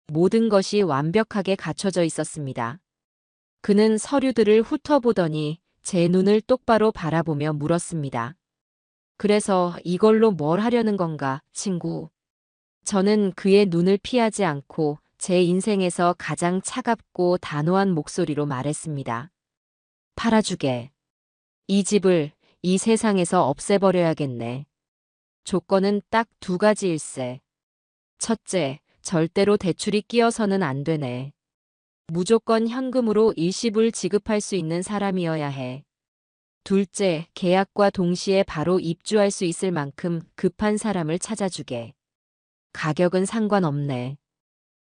모든 것이 완벽하게 갖춰져 있었습니다. 그는 서류들을 훑어보더니 제 눈을 똑바로 바라보며 물었습니다. 그래서 이걸로 뭘 하려는 건가, 친구? 저는 그의 눈을 피하지 않고 제 인생에서 가장 차갑고 단호한 목소리로 말했습니다. 팔아주게. 이 집을 이 세상에서 없애버려야겠네. 조건은 딱 두 가지일세. 첫째, 절대로 대출이 끼어서는 안 되네. 무조건 현금으로 일시불 지급할 수 있는 사람이어야 해. 둘째, 계약과 동시에 바로 입주할 수 있을 만큼 급한 사람을 찾아주게. 가격은 상관없네.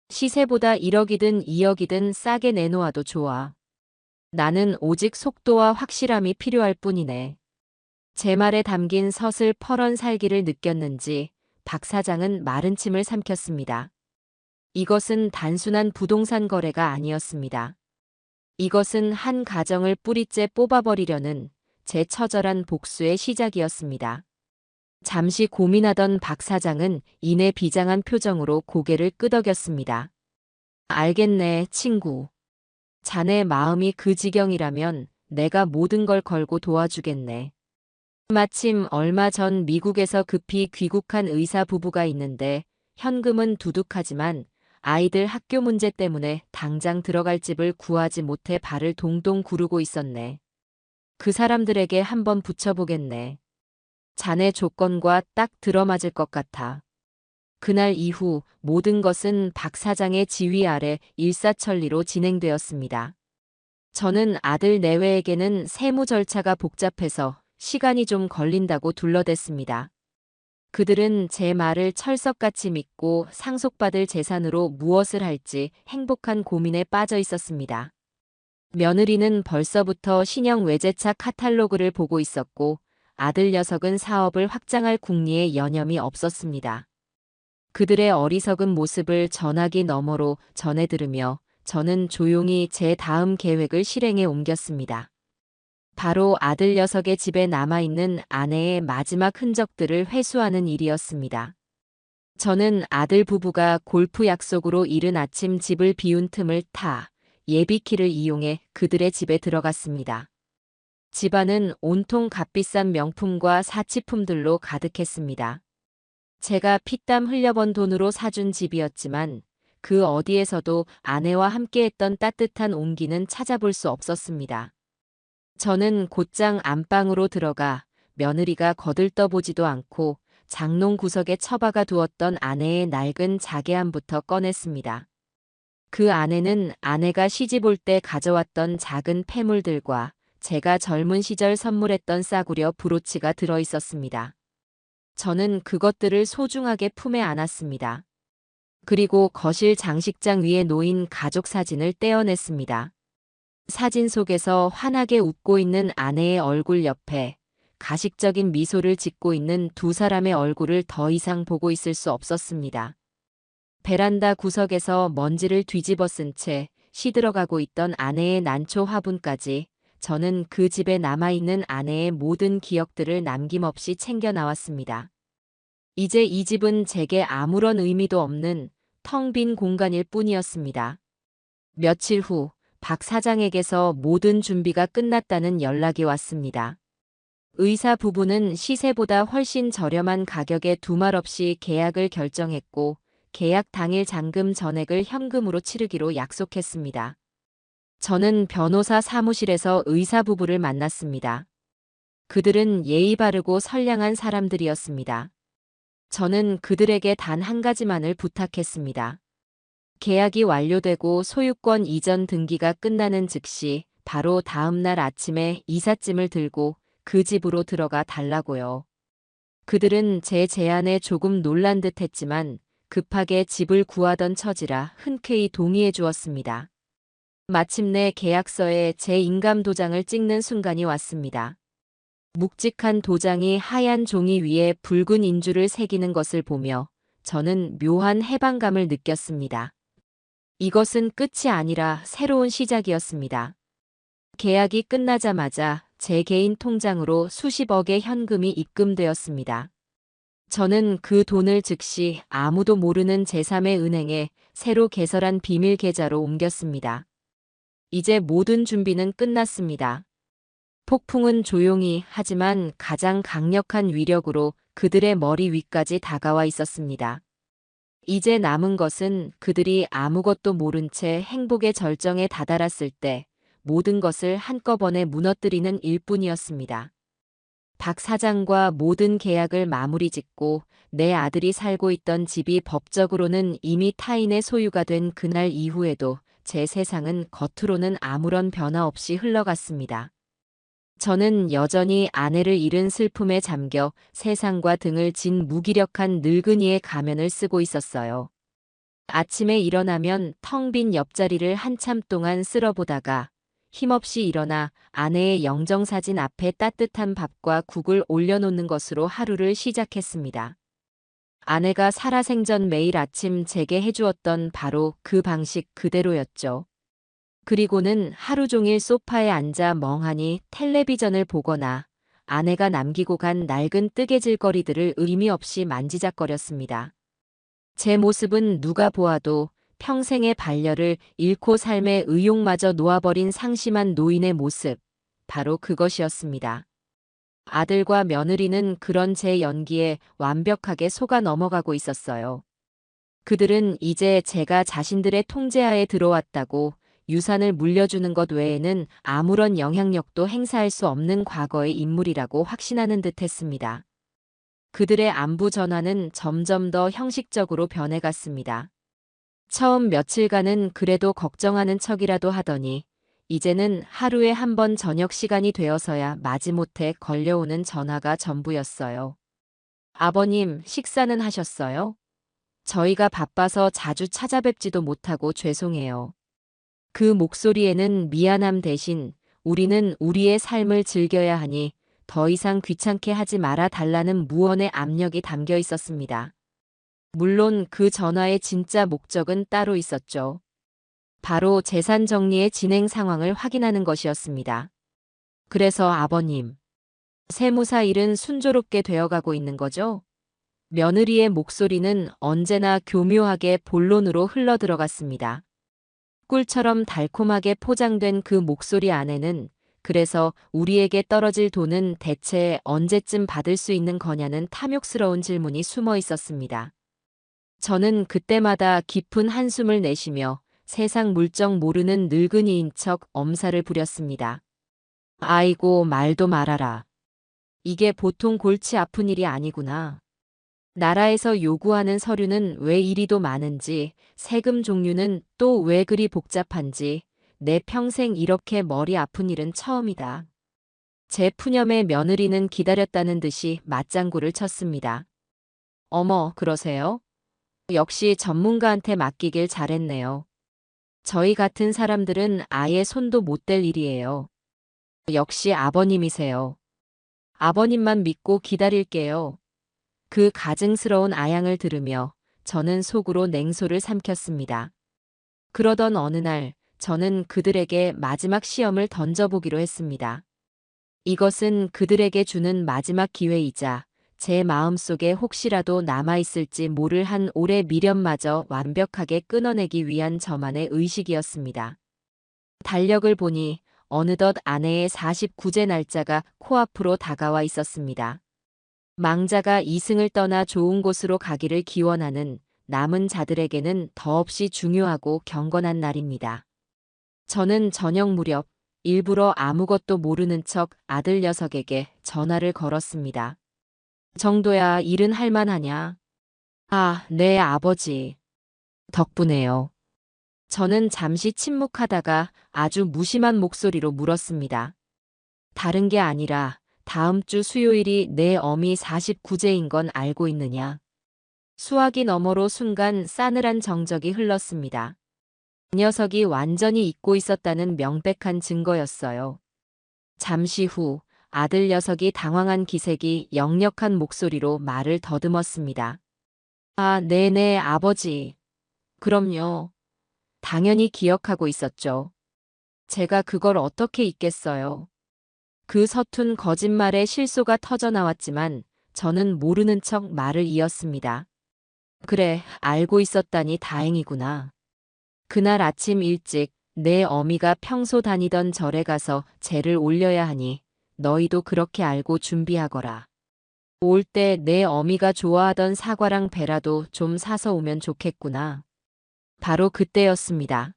시세보다 1억이든 2억이든 싸게 내놓아도 좋아. 나는 오직 속도와 확실함이 필요할 뿐이네. 제 말에 담긴 서슬퍼런 살기를 느꼈는지 박 사장은 마른 침을 삼켰습니다. 이것은 단순한 부동산 거래가 아니었습니다. 이것은 한 가정을 뿌리째 뽑아버리려는 제 처절한 복수의 시작이었습니다. 잠시 고민하던 박 사장은 이내 비장한 표정으로 고개를 끄덕였습니다. 알겠네, 친구. 자네 마음이 그 지경이라면 내가 모든 걸 걸고 도와주겠네. 마침 얼마 전 미국에서 급히 귀국한 의사 부부가 있는데 현금은 두둑하지만 아이들 학교 문제 때문에 당장 들어갈 집을 구하지 못해 발을 동동 구르고 있었네. 그 사람들에게 한번 붙여보겠네. 자네 조건과 딱 들어맞을 것 같아. 그날 이후 모든 것은 박 사장의 지휘 아래 일사천리로 진행되었습니다. 저는 아들 내외에게는 세무 절차가 복잡해서 시간이 좀 걸린다고 둘러댔습니다. 그들은 제 말을 철석같이 믿고 상속받을 재산으로 무엇을 할지 행복한 고민에 빠져 있었습니다. 며느리는 벌써부터 신형 외제차 카탈로그를 보고 있었고 아들 녀석은 사업을 확장할 궁리에 여념이 없었습니다. 그들의 어리석은 모습을 전화기 너머로 전해 들으며 저는 조용히 제 다음 계획을 실행에 옮겼습니다. 바로 아들 녀석의 집에 남아있는 아내의 마지막 흔적들을 회수하는 일이었습니다. 저는 아들 부부가 골프 약속으로 이른 아침 집을 비운 틈을 타 예비키를 이용해 그들의 집에 들어갔습니다. 집안은 온통 값비싼 명품과 사치품들로 가득했습니다. 제가 피땀 흘려번 돈으로 사준 집이었지만 그 어디에서도 아내와 함께했던 따뜻한 온기는 찾아볼 수 없었습니다. 저는 곧장 안방으로 들어가 며느리가 거들떠보지도 않고 장롱 구석에 처박아 두었던 아내의 낡은 자개함부터 꺼냈습니다. 그 안에는 아내가 시집 올 때 가져왔던 작은 폐물들과 제가 젊은 시절 선물했던 싸구려 브로치가 들어 있었습니다. 저는 그것들을 소중하게 품에 안았습니다. 그리고 거실 장식장 위에 놓인 가족 사진을 떼어냈습니다. 사진 속에서 환하게 웃고 있는 아내의 얼굴 옆에 가식적인 미소를 짓고 있는 두 사람의 얼굴을 더 이상 보고 있을 수 없었습니다. 베란다 구석에서 먼지를 뒤집어 쓴 채 시들어가고 있던 아내의 난초 화분까지 저는 그 집에 남아있는 아내의 모든 기억들을 남김없이 챙겨 나왔습니다. 이제 이 집은 제게 아무런 의미도 없는 텅 빈 공간일 뿐이었습니다. 며칠 후 박 사장에게서 모든 준비가 끝났다는 연락이 왔습니다. 의사 부부는 시세보다 훨씬 저렴한 가격에 두말 없이 계약을 결정했고 계약 당일 잔금 전액을 현금으로 치르기로 약속했습니다. 저는 변호사 사무실에서 의사 부부를 만났습니다. 그들은 예의 바르고 선량한 사람들이었습니다. 저는 그들에게 단 한 가지만을 부탁했습니다. 계약이 완료되고 소유권 이전 등기가 끝나는 즉시 바로 다음 날 아침에 이삿짐을 들고 그 집으로 들어가 달라고요. 그들은 제 제안에 조금 놀란 듯 했지만 급하게 집을 구하던 처지라 흔쾌히 동의해 주었습니다. 마침내 계약서에 제 인감 도장을 찍는 순간이 왔습니다. 묵직한 도장이 하얀 종이 위에 붉은 인주를 새기는 것을 보며 저는 묘한 해방감을 느꼈습니다. 이것은 끝이 아니라 새로운 시작이었습니다. 계약이 끝나자마자 제 개인 통장으로 수십억의 현금이 입금되었습니다. 저는 그 돈을 즉시 아무도 모르는 제3의 은행에 새로 개설한 비밀 계좌로 옮겼습니다. 이제 모든 준비는 끝났습니다. 폭풍은 조용히 하지만 가장 강력한 위력으로 그들의 머리 위까지 다가와 있었습니다. 이제 남은 것은 그들이 아무것도 모른 채 행복의 절정에 다다랐을 때 모든 것을 한꺼번에 무너뜨리는 일뿐이었습니다. 박 사장과 모든 계약을 마무리 짓고 내 아들이 살고 있던 집이 법적으로는 이미 타인의 소유가 된 그날 이후에도 제 세상은 겉으로는 아무런 변화 없이 흘러갔습니다. 저는 여전히 아내를 잃은 슬픔에 잠겨 세상과 등을 진 무기력한 늙은이의 가면을 쓰고 있었어요. 아침에 일어나면 텅 빈 옆자리를 한참 동안 쓸어보다가 힘없이 일어나 아내의 영정사진 앞에 따뜻한 밥과 국을 올려놓는 것으로 하루를 시작했습니다. 아내가 살아생전 매일 아침 제게 해주었던 바로 그 방식 그대로였죠. 그리고는 하루 종일 소파에 앉아 멍하니 텔레비전을 보거나 아내가 남기고 간 낡은 뜨개질거리들을 의미 없이 만지작거렸습니다. 제 모습은 누가 보아도 평생의 반려를 잃고 삶의 의욕마저 놓아버린 상심한 노인의 모습, 바로 그것이었습니다. 아들과 며느리는 그런 제 연기에 완벽하게 속아 넘어가고 있었어요. 그들은 이제 제가 자신들의 통제하에 들어왔다고 유산을 물려주는 것 외에는 아무런 영향력도 행사할 수 없는 과거의 인물이라고 확신하는 듯 했습니다. 그들의 안부 전화는 점점 더 형식적으로 변해갔습니다. 처음 며칠간은 그래도 걱정하는 척이라도 하더니 이제는 하루에 한 번 저녁 시간이 되어서야 마지못해 걸려오는 전화가 전부였어요. 아버님, 식사는 하셨어요? 저희가 바빠서 자주 찾아뵙지도 못하고 죄송해요. 그 목소리에는 미안함 대신 우리는 우리의 삶을 즐겨야 하니 더 이상 귀찮게 하지 말아 달라는 무언의 압력이 담겨 있었습니다. 물론 그 전화의 진짜 목적은 따로 있었죠. 바로 재산 정리의 진행 상황을 확인하는 것이었습니다. 그래서 아버님, 세무사 일은 순조롭게 되어가고 있는 거죠? 며느리의 목소리는 언제나 교묘하게 본론으로 흘러들어갔습니다. 꿀처럼 달콤하게 포장된 그 목소리 안에는 그래서 우리에게 떨어질 돈은 대체 언제쯤 받을 수 있는 거냐는 탐욕스러운 질문이 숨어 있었습니다. 저는 그때마다 깊은 한숨을 내쉬며 세상 물정 모르는 늙은이인 척 엄살을 부렸습니다. 아이고 말도 말아라. 이게 보통 골치 아픈 일이 아니구나. 나라에서 요구하는 서류는 왜 이리도 많은지, 세금 종류는 또 왜 그리 복잡한지, 내 평생 이렇게 머리 아픈 일은 처음이다. 제 푸념의 며느리는 기다렸다는 듯이 맞장구를 쳤습니다. 어머, 그러세요? 역시 전문가한테 맡기길 잘했네요. 저희 같은 사람들은 아예 손도 못 댈 일이에요. 역시 아버님이세요. 아버님만 믿고 기다릴게요. 그 가증스러운 아양을 들으며 저는 속으로 냉소를 삼켰습니다. 그러던 어느 날 저는 그들에게 마지막 시험을 던져보기로 했습니다. 이것은 그들에게 주는 마지막 기회이자 제 마음속에 혹시라도 남아있을지 모를 한 올의 미련마저 완벽하게 끊어내기 위한 저만의 의식이었습니다. 달력을 보니 어느덧 아내의 49제 날짜가 코앞으로 다가와 있었습니다. 망자가 이승을 떠나 좋은 곳으로 가기를 기원하는 남은 자들에게는 더없이 중요하고 경건한 날입니다. 저는 저녁 무렵 일부러 아무것도 모르는 척 아들 녀석에게 전화를 걸었습니다. 정도야 일은 할 만하냐? 아, 네, 아버지. 덕분에요. 저는 잠시 침묵하다가 아주 무심한 목소리로 물었습니다. 다른 게 아니라 다음 주 수요일이 내 어미 49제인 건 알고 있느냐? 수화기 너머로 순간 싸늘한 정적이 흘렀습니다. 그 녀석이 완전히 잊고 있었다는 명백한 증거였어요. 잠시 후 아들 녀석이 당황한 기색이 역력한 목소리로 말을 더듬었습니다. 아, 네네, 아버지. 그럼요. 당연히 기억하고 있었죠. 제가 그걸 어떻게 잊겠어요. 그 서툰 거짓말에 실소가 터져 나왔지만 저는 모르는 척 말을 이었습니다. 그래, 알고 있었다니 다행이구나. 그날 아침 일찍 내 어미가 평소 다니던 절에 가서 제를 올려야 하니 너희도 그렇게 알고 준비하거라. 올 때 내 어미가 좋아하던 사과랑 배라도 좀 사서 오면 좋겠구나. 바로 그때였습니다.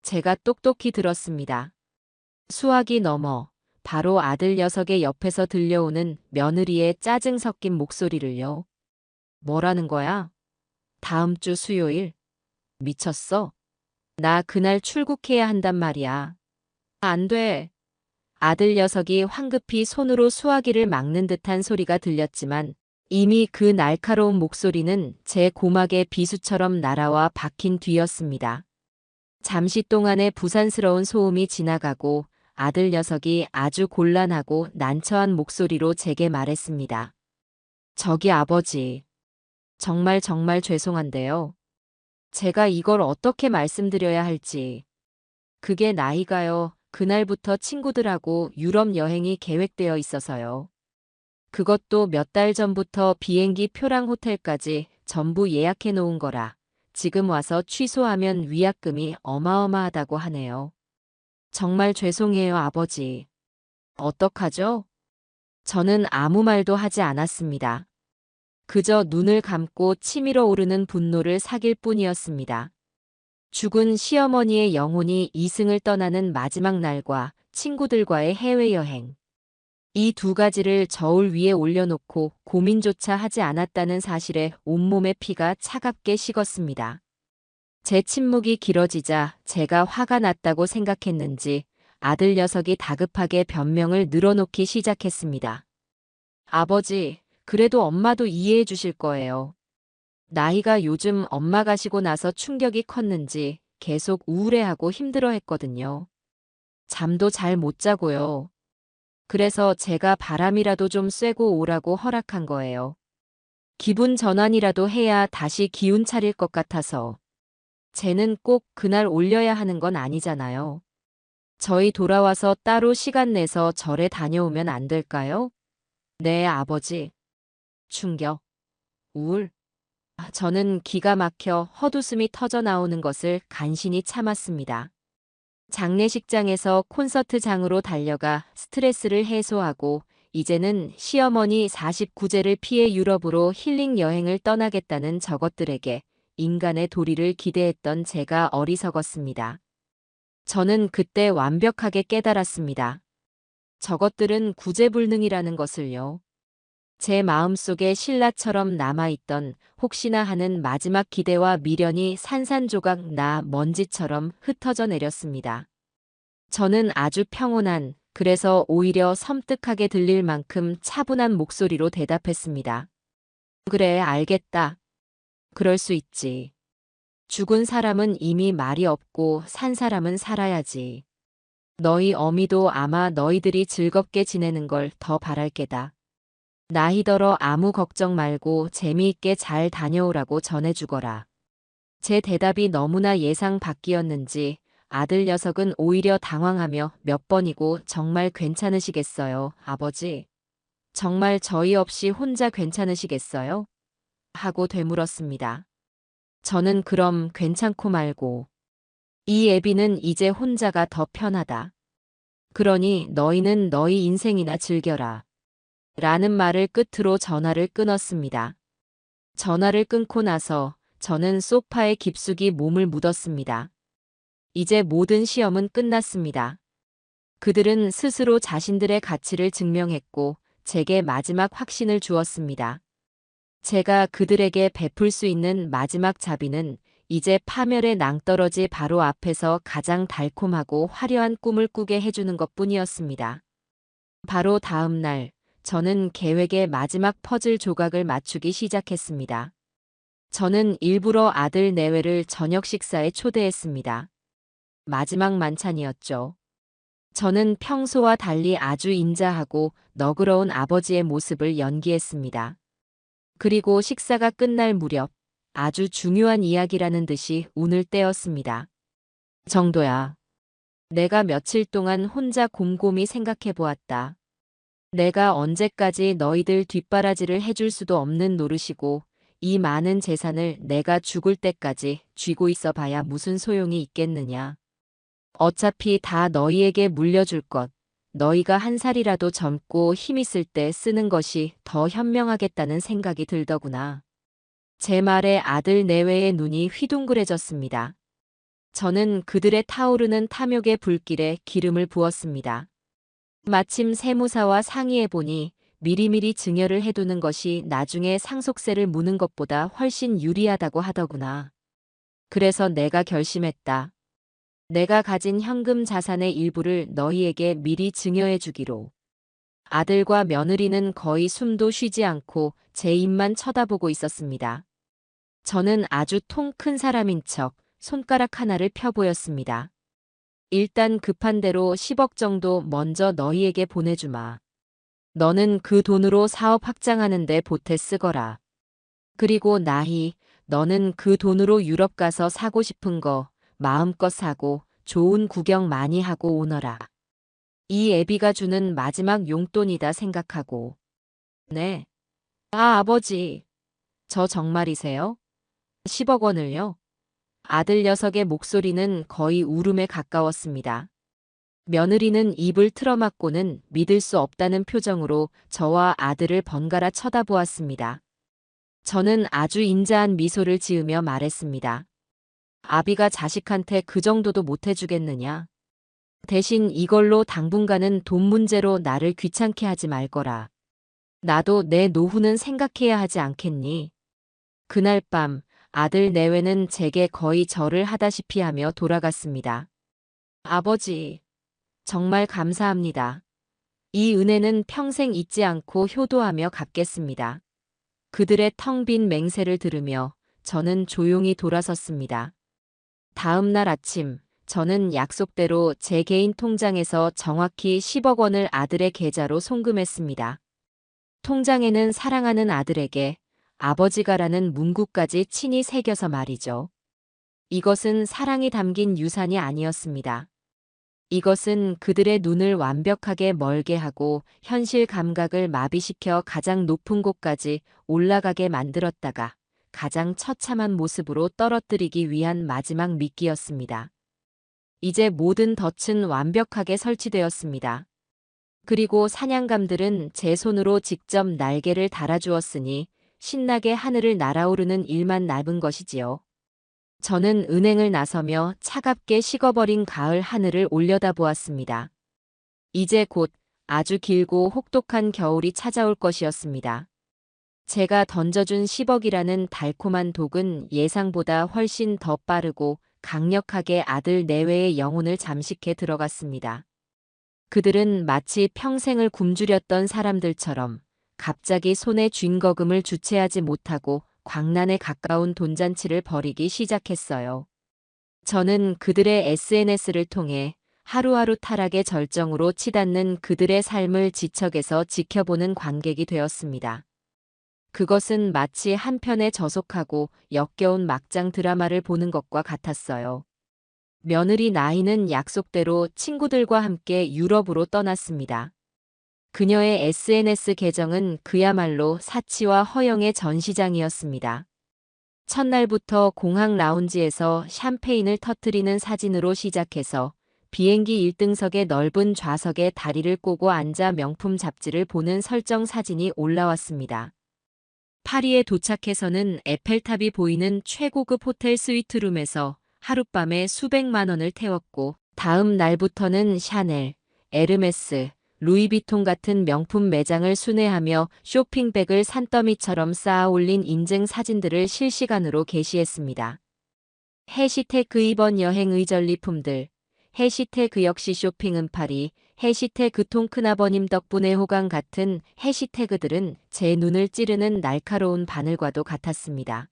제가 똑똑히 들었습니다. 수화기 넘어 바로 아들 녀석의 옆에서 들려오는 며느리의 짜증 섞인 목소리를요. 뭐라는 거야? 다음 주 수요일? 미쳤어? 나 그날 출국해야 한단 말이야. 안 돼. 아들 녀석이 황급히 손으로 수화기를 막는 듯한 소리가 들렸지만 이미 그 날카로운 목소리는 제 고막의 비수처럼 날아와 박힌 뒤였습니다. 잠시 동안의 부산스러운 소음이 지나가고 아들 녀석이 아주 곤란하고 난처한 목소리로 제게 말했습니다. 저기 아버지. 정말 정말 죄송한데요. 제가 이걸 어떻게 말씀드려야 할지. 그게 나이가요. 그날부터 친구들하고 유럽 여행이 계획되어 있어서요. 그것도 몇 달 전부터 비행기 표랑 호텔까지 전부 예약해 놓은 거라 지금 와서 취소하면 위약금이 어마어마하다고 하네요. 정말 죄송해요, 아버지. 어떡하죠? 저는 아무 말도 하지 않았습니다. 그저 눈을 감고 치밀어 오르는 분노를 삭일 뿐이었습니다. 죽은 시어머니의 영혼이 이승을 떠나는 마지막 날과 친구들과의 해외여행. 이 두 가지를 저울 위에 올려놓고 고민조차 하지 않았다는 사실에 온몸의 피가 차갑게 식었습니다. 제 침묵이 길어지자 제가 화가 났다고 생각했는지 아들 녀석이 다급하게 변명을 늘어놓기 시작했습니다. 아버지, 그래도 엄마도 이해해 주실 거예요. 나이가 요즘 엄마 가시고 나서 충격이 컸는지 계속 우울해하고 힘들어했거든요. 잠도 잘 못 자고요. 그래서 제가 바람이라도 좀 쐬고 오라고 허락한 거예요. 기분 전환이라도 해야 다시 기운 차릴 것 같아서. 쟤는 꼭 그날 올려야 하는 건 아니잖아요. 저희 돌아와서 따로 시간 내서 절에 다녀오면 안 될까요? 네, 아버지. 충격, 우울. 저는 기가 막혀 헛웃음이 터져 나오는 것을 간신히 참았습니다. 장례식장에서 콘서트장으로 달려가 스트레스를 해소하고 이제는 시어머니 49제를 피해 유럽으로 힐링 여행을 떠나겠다는 저것들에게 인간의 도리를 기대했던 제가 어리석었습니다. 저는 그때 완벽하게 깨달았습니다. 저것들은 구제불능이라는 것을요. 제 마음속에 신라처럼 남아있던 혹시나 하는 마지막 기대와 미련이 산산조각 나 먼지처럼 흩어져 내렸습니다. 저는 아주 평온한, 그래서 오히려 섬뜩하게 들릴 만큼 차분한 목소리로 대답했습니다. 그래, 알겠다. 그럴 수 있지. 죽은 사람은 이미 말이 없고 산 사람은 살아야지. 너희 어미도 아마 너희들이 즐겁게 지내는 걸 더 바랄 게다. 나이더러 아무 걱정 말고 재미있게 잘 다녀오라고 전해주거라. 제 대답이 너무나 예상 밖이었는지 아들 녀석은 오히려 당황하며 몇 번이고 정말 괜찮으시겠어요, 아버지? 정말 저희 없이 혼자 괜찮으시겠어요? 하고 되물었습니다. 저는 그럼 괜찮고 말고. 이 애비는 이제 혼자가 더 편하다. 그러니 너희는 너희 인생이나 즐겨라. 라는 말을 끝으로 전화를 끊었습니다. 전화를 끊고 나서 저는 소파에 깊숙이 몸을 묻었습니다. 이제 모든 시험은 끝났습니다. 그들은 스스로 자신들의 가치를 증명했고 제게 마지막 확신을 주었습니다. 제가 그들에게 베풀 수 있는 마지막 자비는 이제 파멸의 낭떠러지 바로 앞에서 가장 달콤하고 화려한 꿈을 꾸게 해주는 것뿐이었습니다. 바로 다음 날, 저는 계획의 마지막 퍼즐 조각을 맞추기 시작했습니다. 저는 일부러 아들 내외를 저녁 식사에 초대했습니다. 마지막 만찬이었죠. 저는 평소와 달리 아주 인자하고 너그러운 아버지의 모습을 연기했습니다. 그리고 식사가 끝날 무렵 아주 중요한 이야기라는 듯이 운을 떼었습니다. 정도야. 내가 며칠 동안 혼자 곰곰이 생각해 보았다. 내가 언제까지 너희들 뒷바라지를 해줄 수도 없는 노릇이고 이 많은 재산을 내가 죽을 때까지 쥐고 있어 봐야 무슨 소용이 있겠느냐. 어차피 다 너희에게 물려줄 것, 너희가 한 살이라도 젊고 힘있을 때 쓰는 것이 더 현명하겠다는 생각이 들더구나. 제 말에 아들 내외의 눈이 휘둥그레졌습니다. 저는 그들의 타오르는 탐욕의 불길에 기름을 부었습니다. 마침 세무사와 상의해보니 미리미리 증여를 해두는 것이 나중에 상속세를 무는 것보다 훨씬 유리하다고 하더구나. 그래서 내가 결심했다. 내가 가진 현금 자산의 일부를 너희에게 미리 증여해 주기로. 아들과 며느리는 거의 숨도 쉬지 않고 제 입만 쳐다보고 있었습니다. 저는 아주 통 큰 사람인 척 손가락 하나를 펴 보였습니다. 일단 급한 대로 10억 정도 먼저 너희에게 보내주마. 너는 그 돈으로 사업 확장하는 데 보태 쓰거라. 그리고 나희, 너는 그 돈으로 유럽 가서 사고 싶은 거 마음껏 사고 좋은 구경 많이 하고 오너라. 이 애비가 주는 마지막 용돈이다 생각하고. 네. 아, 아버지. 저 정말이세요? 10억 원을요? 아들 녀석의 목소리는 거의 울음에 가까웠습니다. 며느리는 입을 틀어막고는 믿을 수 없다는 표정으로 저와 아들을 번갈아 쳐다보았습니다. 저는 아주 인자한 미소를 지으며 말했습니다. 아비가 자식한테 그 정도도 못 해주겠느냐. 대신 이걸로 당분간은 돈 문제로 나를 귀찮게 하지 말거라. 나도 내 노후는 생각해야 하지 않겠니? 그날 밤 아들 내외는 제게 거의 절을 하다시피 하며 돌아갔습니다. 아버지, 정말 감사합니다. 이 은혜는 평생 잊지 않고 효도하며 갚겠습니다. 그들의 텅 빈 맹세를 들으며 저는 조용히 돌아섰습니다. 다음 날 아침, 저는 약속대로 제 개인 통장에서 정확히 10억 원을 아들의 계좌로 송금했습니다. 통장에는 사랑하는 아들에게 아버지가라는 문구까지 친히 새겨서 말이죠. 이것은 사랑이 담긴 유산이 아니었습니다. 이것은 그들의 눈을 완벽하게 멀게 하고 현실 감각을 마비시켜 가장 높은 곳까지 올라가게 만들었다가 가장 처참한 모습으로 떨어뜨리기 위한 마지막 미끼였습니다. 이제 모든 덫은 완벽하게 설치되었습니다. 그리고 사냥감들은 제 손으로 직접 날개를 달아주었으니 신나게 하늘을 날아오르는 일만 남은 것이지요. 저는 은행을 나서며 차갑게 식어버린 가을 하늘을 올려다보았습니다. 이제 곧 아주 길고 혹독한 겨울이 찾아올 것이었습니다. 제가 던져준 10억이라는 달콤한 독은 예상보다 훨씬 더 빠르고 강력하게 아들 내외의 영혼을 잠식해 들어갔습니다. 그들은 마치 평생을 굶주렸던 사람들처럼 갑자기 손에 쥔 거금을 주체하지 못하고 광란에 가까운 돈잔치를 벌이기 시작했어요. 저는 그들의 SNS를 통해 하루하루 타락의 절정으로 치닫는 그들의 삶을 지척에서 지켜보는 관객이 되었습니다. 그것은 마치 한 편의 저속하고 역겨운 막장 드라마를 보는 것과 같았어요. 며느리 나이는 약속대로 친구들과 함께 유럽으로 떠났습니다. 그녀의 SNS 계정은 그야말로 사치와 허영의 전시장이었습니다. 첫날부터 공항 라운지에서 샴페인을 터뜨리는 사진으로 시작해서 비행기 1등석의 넓은 좌석에 다리를 꼬고 앉아 명품 잡지를 보는 설정 사진이 올라왔습니다. 파리에 도착해서는 에펠탑이 보이는 최고급 호텔 스위트룸에서 하룻밤에 수백만 원을 태웠고 다음 날부터는 샤넬, 에르메스, 루이비통 같은 명품 매장을 순회하며 쇼핑백을 산더미처럼 쌓아 올린 인증 사진들을 실시간으로 게시했습니다. 해시태그 이번 여행의 전리품들, 해시태그 역시 쇼핑은 파리, 해시태그 통큰아버님 덕분에 호강 같은 해시태그들은 제 눈을 찌르는 날카로운 바늘과도 같았습니다.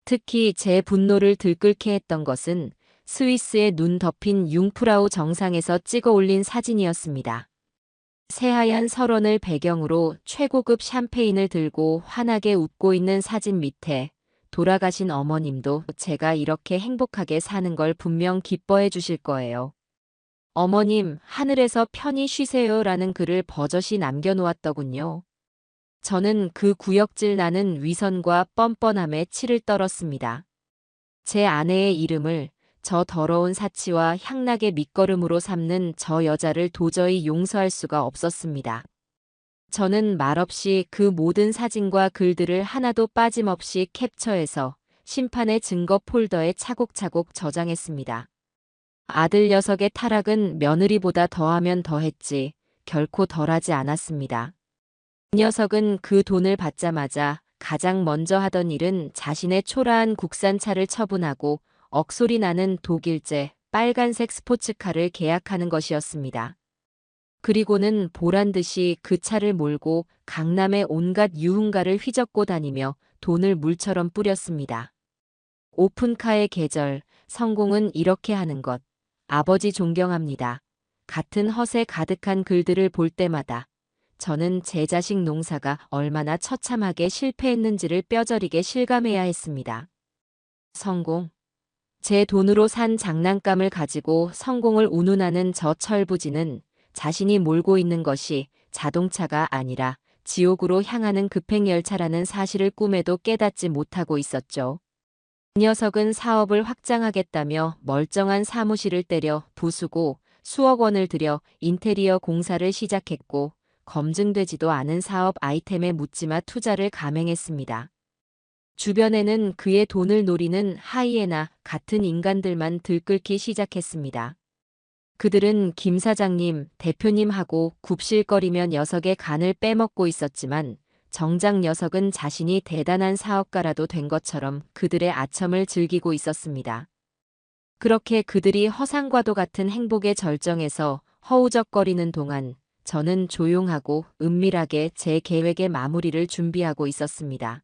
특히 제 분노를 들끓게 했던 것은 스위스의 눈 덮인 융프라우 정상에서 찍어 올린 사진이었습니다. 새하얀 설원을 배경으로 최고급 샴페인을 들고 환하게 웃고 있는 사진 밑에 돌아가신 어머님도 제가 이렇게 행복하게 사는 걸 분명 기뻐해 주실 거예요. 어머님, 하늘에서 편히 쉬세요 라는 글을 버젓이 남겨놓았더군요. 저는 그 구역질 나는 위선과 뻔뻔함에 치를 떨었습니다. 제 아내의 이름을 저 더러운 사치와 향락의 밑거름으로 삼는 저 여자를 도저히 용서할 수가 없었습니다. 저는 말없이 그 모든 사진과 글들을 하나도 빠짐없이 캡처해서 심판의 증거 폴더에 차곡차곡 저장했습니다. 아들 녀석의 타락은 며느리보다 더하면 더했지 결코 덜하지 않았습니다. 이 녀석은 그 돈을 받자마자 가장 먼저 하던 일은 자신의 초라한 국산차를 처분하고 억소리 나는 독일제 빨간색 스포츠카를 계약하는 것이었습니다. 그리고는 보란듯이 그 차를 몰고 강남의 온갖 유흥가를 휘젓고 다니며 돈을 물처럼 뿌렸습니다. 오픈카의 계절, 성공은 이렇게 하는 것. 아버지 존경합니다. 같은 허세 가득한 글들을 볼 때마다 저는 제 자식 농사가 얼마나 처참하게 실패했는지를 뼈저리게 실감해야 했습니다. 성공. 제 돈으로 산 장난감을 가지고 성공을 운운하는 저 철부지는 자신이 몰고 있는 것이 자동차가 아니라 지옥으로 향하는 급행열차라는 사실을 꿈에도 깨닫지 못하고 있었죠. 이 녀석은 사업을 확장하겠다며 멀쩡한 사무실을 때려 부수고 수억 원을 들여 인테리어 공사를 시작했고 검증되지도 않은 사업 아이템에 묻지마 투자를 감행했습니다. 주변에는 그의 돈을 노리는 하이에나 같은 인간들만 들끓기 시작했습니다. 그들은 김 사장님, 대표님하고 굽실거리며 녀석의 간을 빼먹고 있었지만 정작 녀석은 자신이 대단한 사업가라도 된 것처럼 그들의 아첨을 즐기고 있었습니다. 그렇게 그들이 허상과도 같은 행복의 절정에서 허우적거리는 동안 저는 조용하고 은밀하게 제 계획의 마무리를 준비하고 있었습니다.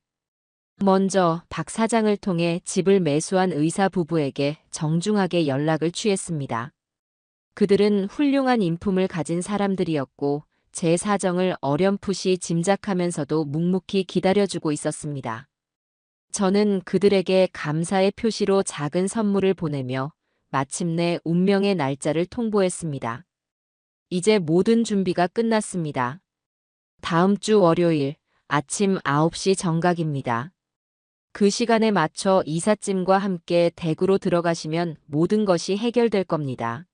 먼저 박 사장을 통해 집을 매수한 의사 부부에게 정중하게 연락을 취했습니다. 그들은 훌륭한 인품을 가진 사람들이었고 제 사정을 어렴풋이 짐작하면서도 묵묵히 기다려주고 있었습니다. 저는 그들에게 감사의 표시로 작은 선물을 보내며 마침내 운명의 날짜를 통보했습니다. 이제 모든 준비가 끝났습니다. 다음 주 월요일 아침 9시 정각입니다. 그 시간에 맞춰 이삿짐과 함께 댁으로 들어가시면 모든 것이 해결될 겁니다.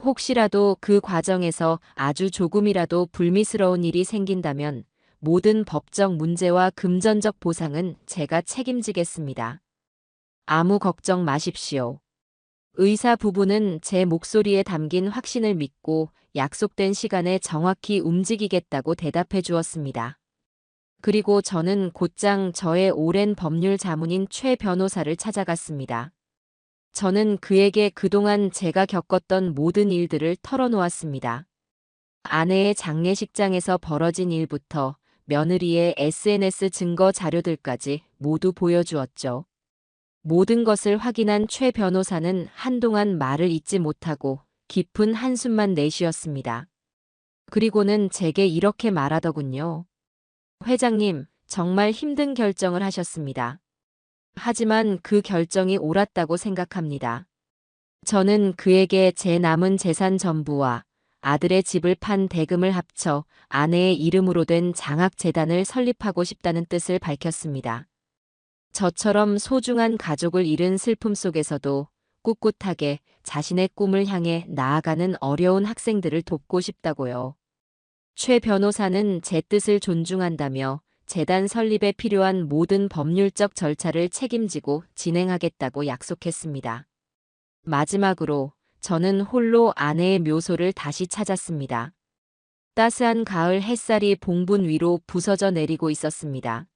혹시라도 그 과정에서 아주 조금이라도 불미스러운 일이 생긴다면 모든 법적 문제와 금전적 보상은 제가 책임지겠습니다. 아무 걱정 마십시오. 의사 부부는 제 목소리에 담긴 확신을 믿고 약속된 시간에 정확히 움직이겠다고 대답해 주었습니다. 그리고 저는 곧장 저의 오랜 법률 자문인 최 변호사를 찾아갔습니다. 저는 그에게 그동안 제가 겪었던 모든 일들을 털어놓았습니다. 아내의 장례식장에서 벌어진 일부터 며느리의 SNS 증거 자료들까지 모두 보여주었죠. 모든 것을 확인한 최 변호사는 한동안 말을 잇지 못하고 깊은 한숨만 내쉬었습니다. 그리고는 제게 이렇게 말하더군요. 회장님, 정말 힘든 결정을 하셨습니다. 하지만 그 결정이 옳았다고 생각합니다. 저는 그에게 제 남은 재산 전부와 아들의 집을 판 대금을 합쳐 아내의 이름으로 된 장학재단을 설립하고 싶다는 뜻을 밝혔습니다. 저처럼 소중한 가족을 잃은 슬픔 속에서도 꿋꿋하게 자신의 꿈을 향해 나아가는 어려운 학생들을 돕고 싶다고요. 최 변호사는 제 뜻을 존중한다며 재단 설립에 필요한 모든 법률적 절차를 책임지고 진행하겠다고 약속했습니다. 마지막으로 저는 홀로 아내의 묘소를 다시 찾았습니다. 따스한 가을 햇살이 봉분 위로 부서져 내리고 있었습니다.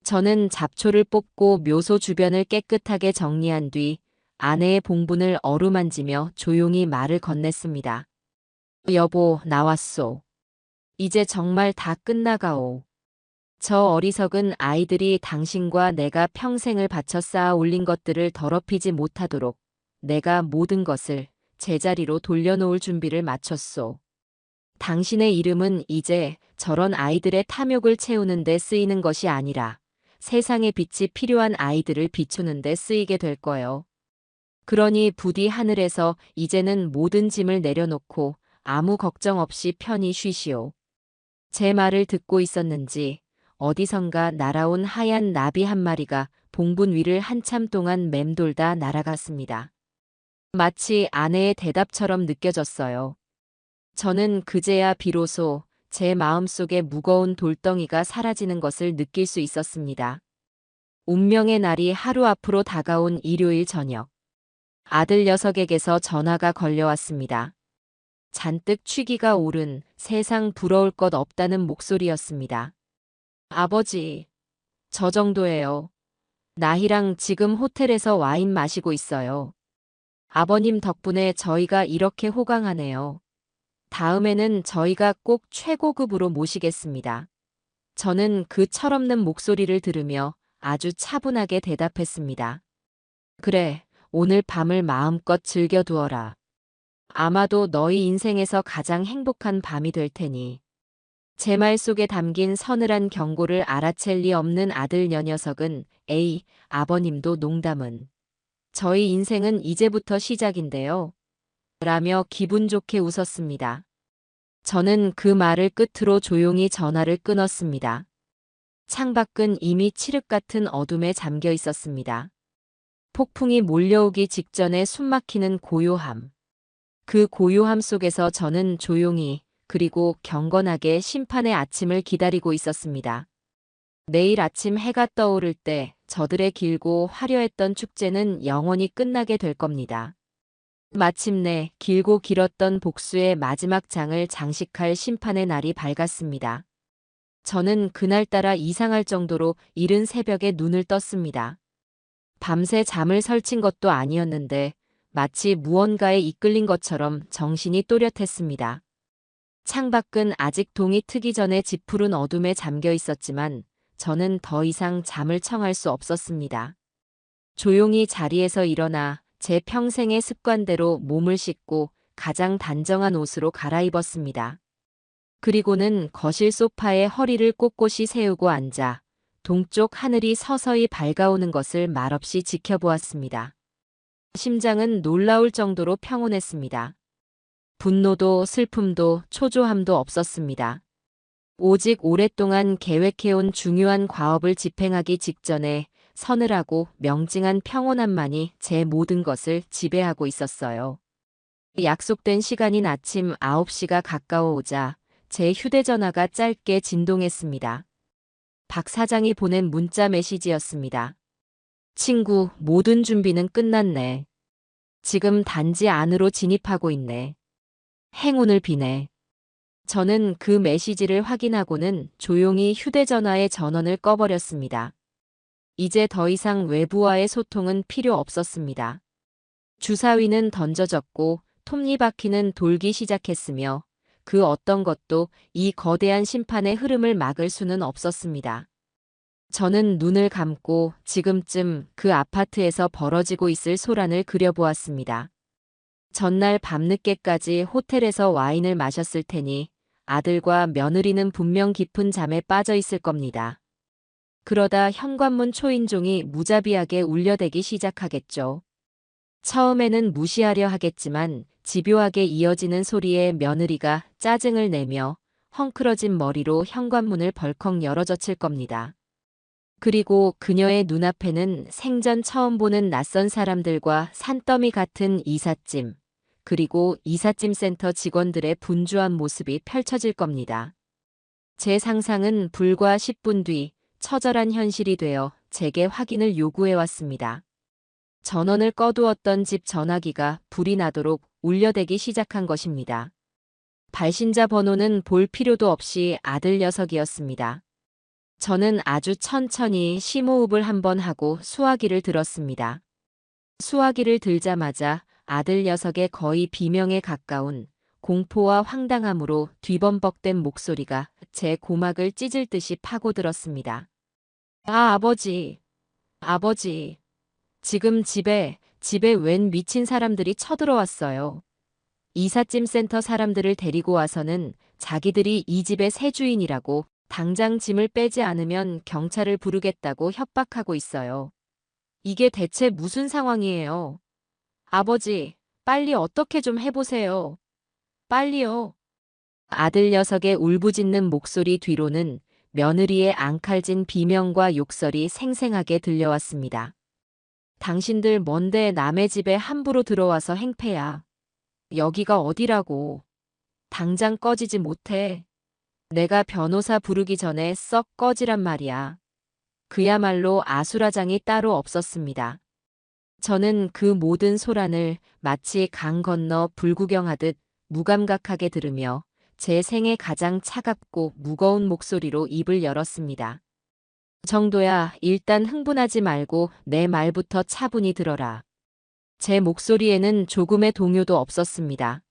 저는 잡초를 뽑고 묘소 주변을 깨끗하게 정리한 뒤 아내의 봉분을 어루만지며 조용히 말을 건넸습니다. 여보, 나왔소. 이제 정말 다 끝나가오. 저 어리석은 아이들이 당신과 내가 평생을 바쳐 쌓아 올린 것들을 더럽히지 못하도록 내가 모든 것을 제자리로 돌려놓을 준비를 마쳤소. 당신의 이름은 이제 저런 아이들의 탐욕을 채우는 데 쓰이는 것이 아니라 세상의 빛이 필요한 아이들을 비추는 데 쓰이게 될 거예요. 그러니 부디 하늘에서 이제는 모든 짐을 내려놓고 아무 걱정 없이 편히 쉬시오. 제 말을 듣고 있었는지 어디선가 날아온 하얀 나비 한 마리가 봉분 위를 한참 동안 맴돌다 날아갔습니다. 마치 아내의 대답처럼 느껴졌어요. 저는 그제야 비로소 제 마음속의 무거운 돌덩이가 사라지는 것을 느낄 수 있었습니다. 운명의 날이 하루 앞으로 다가온 일요일 저녁. 아들 녀석에게서 전화가 걸려왔습니다. 잔뜩 취기가 오른 세상 부러울 것 없다는 목소리였습니다. 아버지, 저 정도예요. 나희랑 지금 호텔에서 와인 마시고 있어요. 아버님 덕분에 저희가 이렇게 호강하네요. 다음에는 저희가 꼭 최고급으로 모시겠습니다. 저는 그 철없는 목소리를 들으며 아주 차분하게 대답했습니다. 그래, 오늘 밤을 마음껏 즐겨두어라. 아마도 너희 인생에서 가장 행복한 밤이 될 테니. 제 말 속에 담긴 서늘한 경고를 알아챌 리 없는 아들 녀석은 에이, 아버님도 농담은. 저희 인생은 이제부터 시작인데요. 라며 기분 좋게 웃었습니다. 저는 그 말을 끝으로 조용히 전화를 끊었습니다. 창밖은 이미 칠흑 같은 어둠에 잠겨 있었습니다. 폭풍이 몰려오기 직전에 숨막히는 고요함. 그 고요함 속에서 저는 조용히 그리고 경건하게 심판의 아침을 기다리고 있었습니다. 내일 아침 해가 떠오를 때 저들의 길고 화려했던 축제는 영원히 끝나게 될 겁니다. 마침내 길고 길었던 복수의 마지막 장을 장식할 심판의 날이 밝았습니다. 저는 그날따라 이상할 정도로 이른 새벽에 눈을 떴습니다. 밤새 잠을 설친 것도 아니었는데 마치 무언가에 이끌린 것처럼 정신이 또렷했습니다. 창밖은 아직 동이 트기 전에 짙푸른 어둠에 잠겨 있었지만 저는 더 이상 잠을 청할 수 없었습니다. 조용히 자리에서 일어나 제 평생의 습관대로 몸을 씻고 가장 단정한 옷으로 갈아입었습니다. 그리고는 거실 소파에 허리를 꼿꼿이 세우고 앉아 동쪽 하늘이 서서히 밝아오는 것을 말없이 지켜보았습니다. 심장은 놀라울 정도로 평온했습니다. 분노도 슬픔도 초조함도 없었습니다. 오직 오랫동안 계획해온 중요한 과업을 집행하기 직전에 서늘하고 명징한 평온함만이 제 모든 것을 지배하고 있었어요. 약속된 시간인 아침 9시가 가까워오자 제 휴대전화가 짧게 진동했습니다. 박 사장이 보낸 문자 메시지였습니다. 친구, 모든 준비는 끝났네. 지금 단지 안으로 진입하고 있네. 행운을 비네. 저는 그 메시지를 확인하고는 조용히 휴대전화의 전원을 꺼버렸습니다. 이제 더 이상 외부와의 소통은 필요 없었습니다. 주사위는 던져졌고 톱니바퀴는 돌기 시작했으며 그 어떤 것도 이 거대한 심판의 흐름을 막을 수는 없었습니다. 저는 눈을 감고 지금쯤 그 아파트에서 벌어지고 있을 소란을 그려보았습니다. 전날 밤늦게까지 호텔에서 와인을 마셨을 테니 아들과 며느리는 분명 깊은 잠에 빠져 있을 겁니다. 그러다 현관문 초인종이 무자비하게 울려대기 시작하겠죠. 처음에는 무시하려 하겠지만 집요하게 이어지는 소리에 며느리가 짜증을 내며 헝클어진 머리로 현관문을 벌컥 열어젖힐 겁니다. 그리고 그녀의 눈앞에는 생전 처음 보는 낯선 사람들과 산더미 같은 이삿짐, 그리고 이삿짐 센터 직원들의 분주한 모습이 펼쳐질 겁니다. 제 상상은 불과 10분 뒤 처절한 현실이 되어 제게 확인을 요구해왔습니다. 전원을 꺼두었던 집 전화기가 불이 나도록 울려대기 시작한 것입니다. 발신자 번호는 볼 필요도 없이 아들 녀석이었습니다. 저는 아주 천천히 심호흡을 한번 하고 수화기를 들었습니다. 수화기를 들자마자 아들 녀석의 거의 비명에 가까운 공포와 황당함으로 뒤범벅된 목소리가 제 고막을 찢을 듯이 파고들었습니다. 아, 아버지, 아버지. 지금 집에 웬 미친 사람들이 쳐들어왔어요. 이삿짐 센터 사람들을 데리고 와서는 자기들이 이 집의 새 주인이라고 당장 짐을 빼지 않으면 경찰을 부르겠다고 협박하고 있어요. 이게 대체 무슨 상황이에요? 아버지, 빨리 어떻게 좀 해보세요. 빨리요. 아들 녀석의 울부짖는 목소리 뒤로는 며느리의 앙칼진 비명과 욕설이 생생하게 들려왔습니다. 당신들 뭔데 남의 집에 함부로 들어와서 행패야. 여기가 어디라고. 당장 꺼지지 못해. 내가 변호사 부르기 전에 썩 꺼지란 말이야. 그야말로 아수라장이 따로 없었습니다. 저는 그 모든 소란을 마치 강 건너 불구경하듯 무감각하게 들으며 제 생애 가장 차갑고 무거운 목소리로 입을 열었습니다. 정도야, 일단 흥분하지 말고 내 말부터 차분히 들어라. 제 목소리에는 조금의 동요도 없었습니다.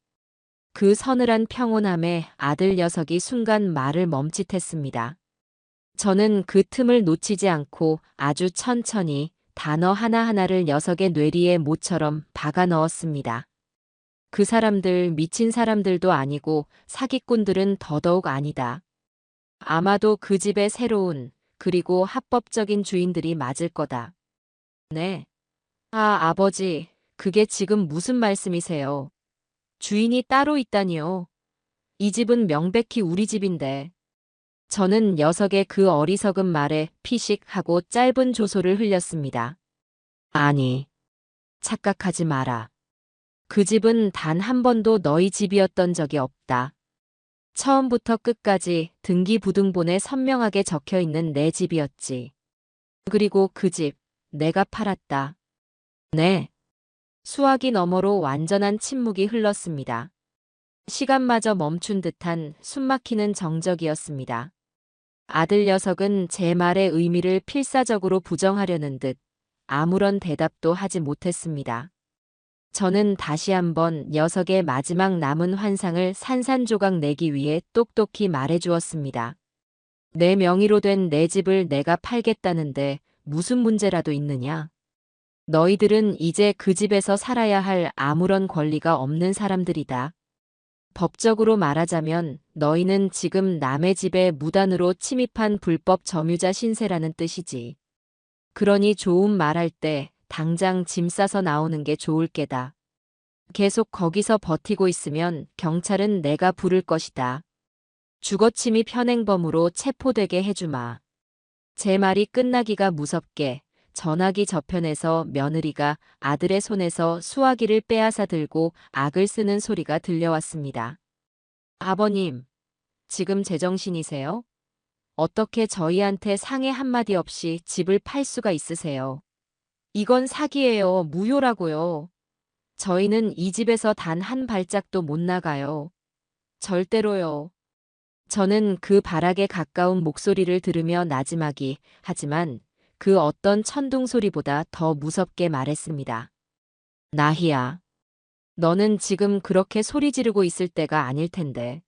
그 서늘한 평온함에 아들 녀석이 순간 말을 멈칫했습니다. 저는 그 틈을 놓치지 않고 아주 천천히 단어 하나하나를 녀석의 뇌리에 모처럼 박아 넣었습니다. 그 사람들 미친 사람들도 아니고 사기꾼들은 더더욱 아니다. 아마도 그 집의 새로운 그리고 합법적인 주인들이 맞을 거다. 네. 아, 아버지, 그게 지금 무슨 말씀이세요? 주인이 따로 있다니요. 이 집은 명백히 우리 집인데. 저는 녀석의 그 어리석은 말에 피식하고 짧은 조소를 흘렸습니다. 아니, 착각하지 마라. 그 집은 단 한 번도 너희 집이었던 적이 없다. 처음부터 끝까지 등기부등본에 선명하게 적혀 있는 내 집이었지. 그리고 그 집, 내가 팔았다. 네. 수화기 너머로 완전한 침묵이 흘렀습니다. 시간마저 멈춘 듯한 숨막히는 정적이었습니다. 아들 녀석은 제 말의 의미를 필사적으로 부정하려는 듯 아무런 대답도 하지 못했습니다. 저는 다시 한번 녀석의 마지막 남은 환상을 산산조각 내기 위해 똑똑히 말해주었습니다. 내 명의로 된 내 집을 내가 팔겠다는데 무슨 문제라도 있느냐? 너희들은 이제 그 집에서 살아야 할 아무런 권리가 없는 사람들이다. 법적으로 말하자면 너희는 지금 남의 집에 무단으로 침입한 불법 점유자 신세라는 뜻이지. 그러니 좋은 말할 때 당장 짐 싸서 나오는 게 좋을 게다. 계속 거기서 버티고 있으면 경찰은 내가 부를 것이다. 주거침입 현행범으로 체포되게 해주마. 제 말이 끝나기가 무섭게 전화기 저편에서 며느리가 아들의 손에서 수화기를 빼앗아 들고 악을 쓰는 소리가 들려왔습니다. 아버님, 지금 제정신이세요? 어떻게 저희한테 상해 한마디 없이 집을 팔 수가 있으세요? 이건 사기예요, 무효라고요. 저희는 이 집에서 단 한 발짝도 못 나가요. 절대로요. 저는 그 바락에 가까운 목소리를 들으며 나지막이 하지만 그 어떤 천둥 소리보다 더 무섭게 말했습니다. 나희야, 너는 지금 그렇게 소리 지르고 있을 때가 아닐 텐데.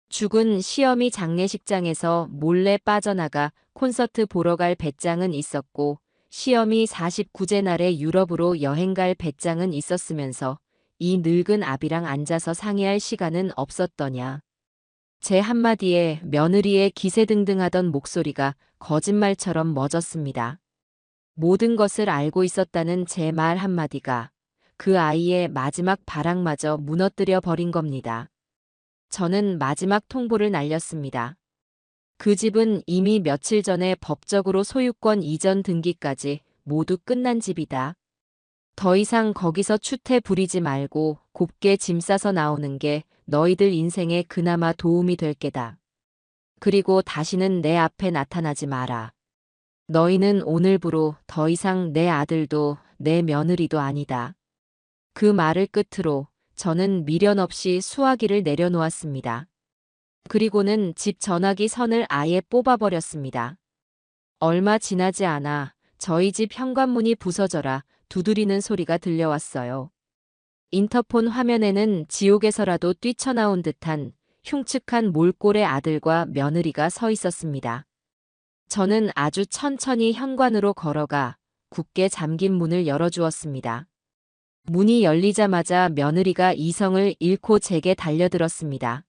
죽은 시어미 장례식장에서 몰래 빠져나가 콘서트 보러 갈 배짱은 있었고 시어미 49제 날에 유럽으로 여행 갈 배짱은 있었으면서 이 늙은 아비랑 앉아서 상의할 시간은 없었더냐. 제 한마디에 며느리의 기세등등하던 목소리가 거짓말처럼 멎었습니다. 모든 것을 알고 있었다는 제 말 한마디가 그 아이의 마지막 바람마저 무너뜨려 버린 겁니다. 저는 마지막 통보를 날렸습니다. 그 집은 이미 며칠 전에 법적으로 소유권 이전 등기까지 모두 끝난 집이다. 더 이상 거기서 추태 부리지 말고 곱게 짐 싸서 나오는 게 너희들 인생에 그나마 도움이 될 게다. 그리고 다시는 내 앞에 나타나지 마라. 너희는 오늘부로 더 이상 내 아들도 내 며느리도 아니다. 그 말을 끝으로 저는 미련 없이 수화기를 내려놓았습니다. 그리고는 집 전화기 선을 아예 뽑아버렸습니다. 얼마 지나지 않아 저희 집 현관문이 부서져라 두드리는 소리가 들려왔어요. 인터폰 화면에는 지옥에서라도 뛰쳐나온 듯한 흉측한 몰골의 아들과 며느리가 서 있었습니다. 저는 아주 천천히 현관으로 걸어가 굳게 잠긴 문을 열어주었습니다. 문이 열리자마자 며느리가 이성을 잃고 제게 달려들었습니다.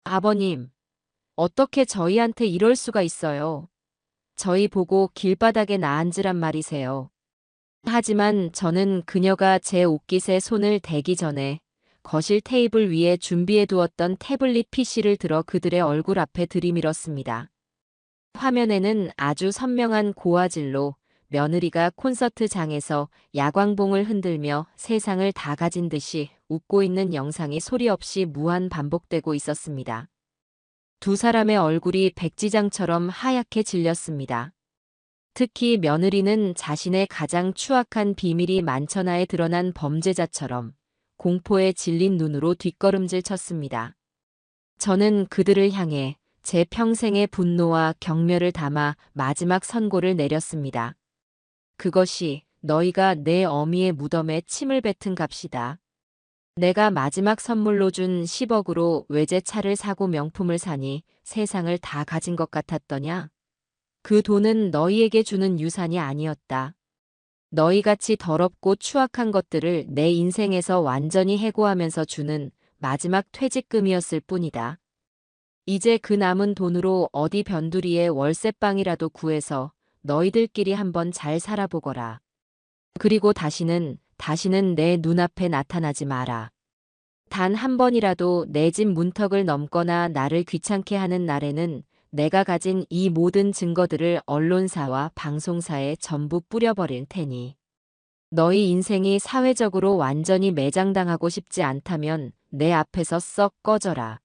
아버님, 어떻게 저희한테 이럴 수가 있어요? 저희 보고 길바닥에 나앉으란 말이세요. 하지만 저는 그녀가 제 옷깃에 손을 대기 전에 거실 테이블 위에 준비해 두었던 태블릿 PC를 들어 그들의 얼굴 앞에 들이밀었습니다. 화면에는 아주 선명한 고화질로 며느리가 콘서트장에서 야광봉을 흔들며 세상을 다 가진 듯이 웃고 있는 영상이 소리 없이 무한 반복되고 있었습니다. 두 사람의 얼굴이 백지장처럼 하얗게 질렸습니다. 특히 며느리는 자신의 가장 추악한 비밀이 만천하에 드러난 범죄자처럼 공포에 질린 눈으로 뒷걸음질 쳤습니다. 저는 그들을 향해 제 평생의 분노와 경멸을 담아 마지막 선고를 내렸습니다. 그것이 너희가 내 어미의 무덤에 침을 뱉은 값이다. 내가 마지막 선물로 준 10억으로 외제차를 사고 명품을 사니 세상을 다 가진 것 같았더냐? 그 돈은 너희에게 주는 유산이 아니었다. 너희같이 더럽고 추악한 것들을 내 인생에서 완전히 해고하면서 주는 마지막 퇴직금이었을 뿐이다. 이제 그 남은 돈으로 어디 변두리에 월세방이라도 구해서 너희들끼리 한번 잘 살아보거라. 그리고 다시는 내 눈앞에 나타나지 마라. 단 한 번이라도 내 집 문턱을 넘거나 나를 귀찮게 하는 날에는 내가 가진 이 모든 증거들을 언론사와 방송사에 전부 뿌려버릴 테니. 너희 인생이 사회적으로 완전히 매장당하고 싶지 않다면 내 앞에서 썩 꺼져라.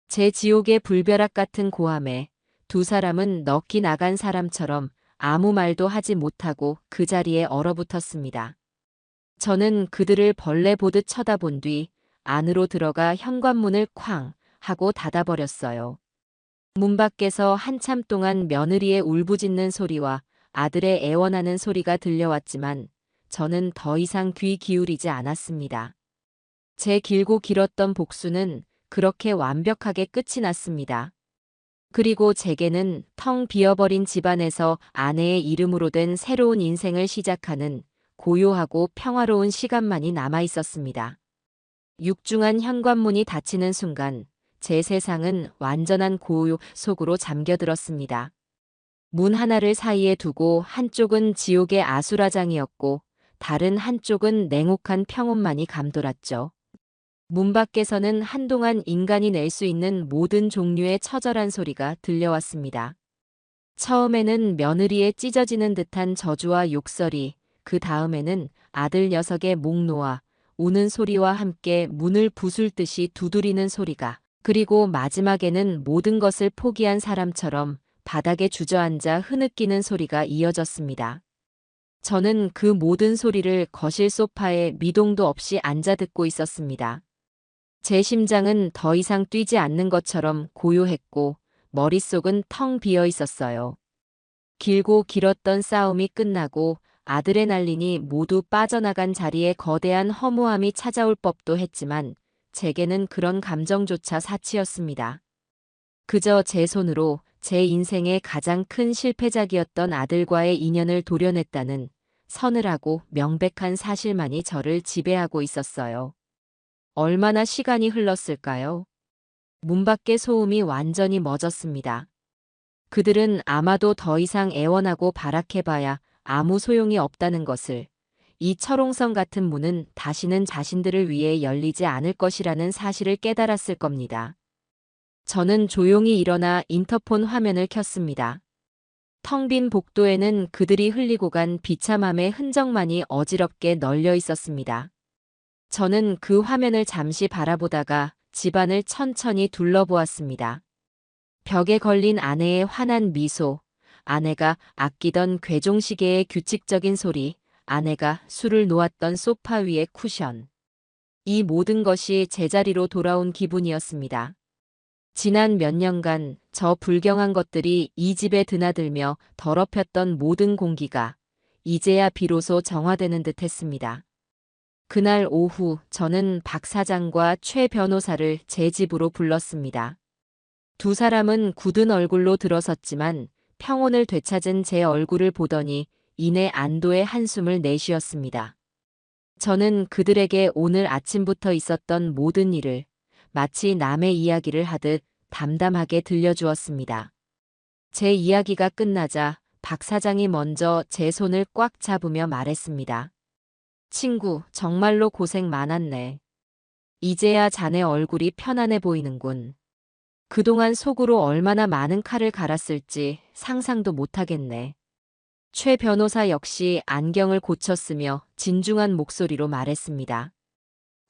제 지옥의 불벼락 같은 고함에 두 사람은 넋이 나간 사람처럼 아무 말도 하지 못하고 그 자리에 얼어붙었습니다. 저는 그들을 벌레 보듯 쳐다본 뒤 안으로 들어가 현관문을 쾅 하고 닫아버렸어요. 문 밖에서 한참 동안 며느리의 울부짖는 소리와 아들의 애원하는 소리가 들려왔지만 저는 더 이상 귀 기울이지 않았습니다. 제 길고 길었던 복수는 그렇게 완벽하게 끝이 났습니다. 그리고 제게는 텅 비어버린 집안에서 아내의 이름으로 된 새로운 인생을 시작하는 고요하고 평화로운 시간만이 남아 있었습니다. 육중한 현관문이 닫히는 순간 제 세상은 완전한 고요 속으로 잠겨들었습니다. 문 하나를 사이에 두고 한쪽은 지옥의 아수라장이었고 다른 한쪽은 냉혹한 평온만이 감돌았죠. 문 밖에서는 한동안 인간이 낼 수 있는 모든 종류의 처절한 소리가 들려왔습니다. 처음에는 며느리의 찢어지는 듯한 저주와 욕설이, 그 다음에는 아들 녀석의 목 놓아 우는 소리와 함께 문을 부술듯이 두드리는 소리가, 그리고 마지막에는 모든 것을 포기한 사람처럼 바닥에 주저앉아 흐느끼는 소리가 이어졌습니다. 저는 그 모든 소리를 거실 소파에 미동도 없이 앉아 듣고 있었습니다. 제 심장은 더 이상 뛰지 않는 것처럼 고요했고 머릿속은 텅 비어 있었어요. 길고 길었던 싸움이 끝나고 아드레날린이 모두 빠져나간 자리에 거대한 허무함이 찾아올 법도 했지만 제게는 그런 감정조차 사치였습니다. 그저 제 손으로 제 인생의 가장 큰 실패작이었던 아들과의 인연을 도려냈다는 서늘하고 명백한 사실만이 저를 지배하고 있었어요. 얼마나 시간이 흘렀을까요? 문 밖의 소음이 완전히 멎었습니다. 그들은 아마도 더 이상 애원하고 발악해봐야 아무 소용이 없다는 것을, 이 철옹성 같은 문은 다시는 자신들을 위해 열리지 않을 것이라는 사실을 깨달았을 겁니다. 저는 조용히 일어나 인터폰 화면을 켰습니다. 텅 빈 복도에는 그들이 흘리고 간 비참함의 흔적만이 어지럽게 널려 있었습니다. 저는 그 화면을 잠시 바라보다가 집안을 천천히 둘러보았습니다. 벽에 걸린 아내의 환한 미소, 아내가 아끼던 괴종시계의 규칙적인 소리, 아내가 술을 놓았던 소파 위의 쿠션. 이 모든 것이 제자리로 돌아온 기분이었습니다. 지난 몇 년간 저 불경한 것들이 이 집에 드나들며 더럽혔던 모든 공기가 이제야 비로소 정화되는 듯 했습니다. 그날 오후 저는 박 사장과 최 변호사를 제 집으로 불렀습니다. 두 사람은 굳은 얼굴로 들어섰지만 평온을 되찾은 제 얼굴을 보더니 이내 안도의 한숨을 내쉬었습니다. 저는 그들에게 오늘 아침부터 있었던 모든 일을 마치 남의 이야기를 하듯 담담하게 들려주었습니다. 제 이야기가 끝나자 박 사장이 먼저 제 손을 꽉 잡으며 말했습니다. 친구, 정말로 고생 많았네. 이제야 자네 얼굴이 편안해 보이는군. 그동안 속으로 얼마나 많은 칼을 갈았을지 상상도 못하겠네. 최 변호사 역시 안경을 고쳤으며 진중한 목소리로 말했습니다.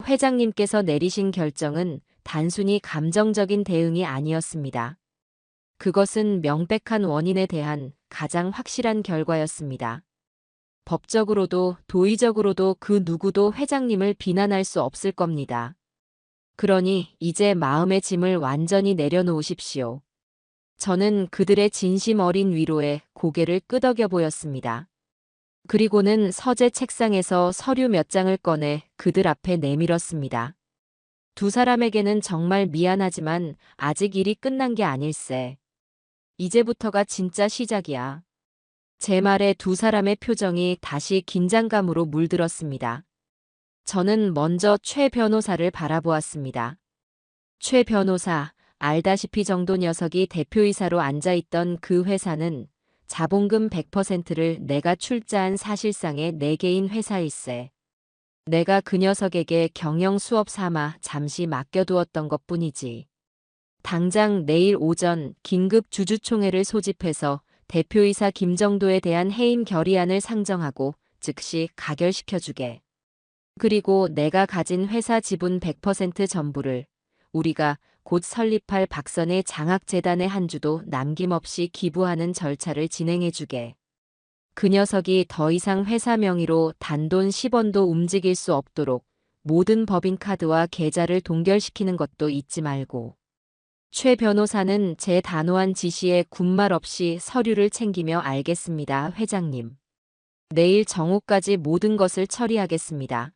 회장님께서 내리신 결정은 단순히 감정적인 대응이 아니었습니다. 그것은 명백한 원인에 대한 가장 확실한 결과였습니다. 법적으로도 도의적으로도 그 누구도 회장님을 비난할 수 없을 겁니다. 그러니 이제 마음의 짐을 완전히 내려놓으십시오. 저는 그들의 진심 어린 위로에 고개를 끄덕여 보였습니다. 그리고는 서재 책상에서 서류 몇 장을 꺼내 그들 앞에 내밀었습니다. 두 사람에게는 정말 미안하지만 아직 일이 끝난 게 아닐세. 이제부터가 진짜 시작이야. 제 말에 두 사람의 표정이 다시 긴장감으로 물들었습니다. 저는 먼저 최 변호사를 바라보았습니다. 최 변호사, 알다시피 정도 녀석이 대표이사로 앉아있던 그 회사는 자본금 100%를 내가 출자한 사실상의 내 개인 회사일세. 내가 그 녀석에게 경영 수업 삼아 잠시 맡겨두었던 것뿐이지. 당장 내일 오전 긴급 주주총회를 소집해서 대표이사 김정도에 대한 해임 결의안을 상정하고 즉시 가결시켜주게. 그리고 내가 가진 회사 지분 100% 전부를 우리가 곧 설립할 박선의 장학재단에 한 주도 남김없이 기부하는 절차를 진행해주게. 그 녀석이 더 이상 회사 명의로 단돈 10원도 움직일 수 없도록 모든 법인카드와 계좌를 동결시키는 것도 잊지 말고. 최 변호사는 제 단호한 지시에 군말 없이 서류를 챙기며 알겠습니다, 회장님. 내일 정오까지 모든 것을 처리하겠습니다.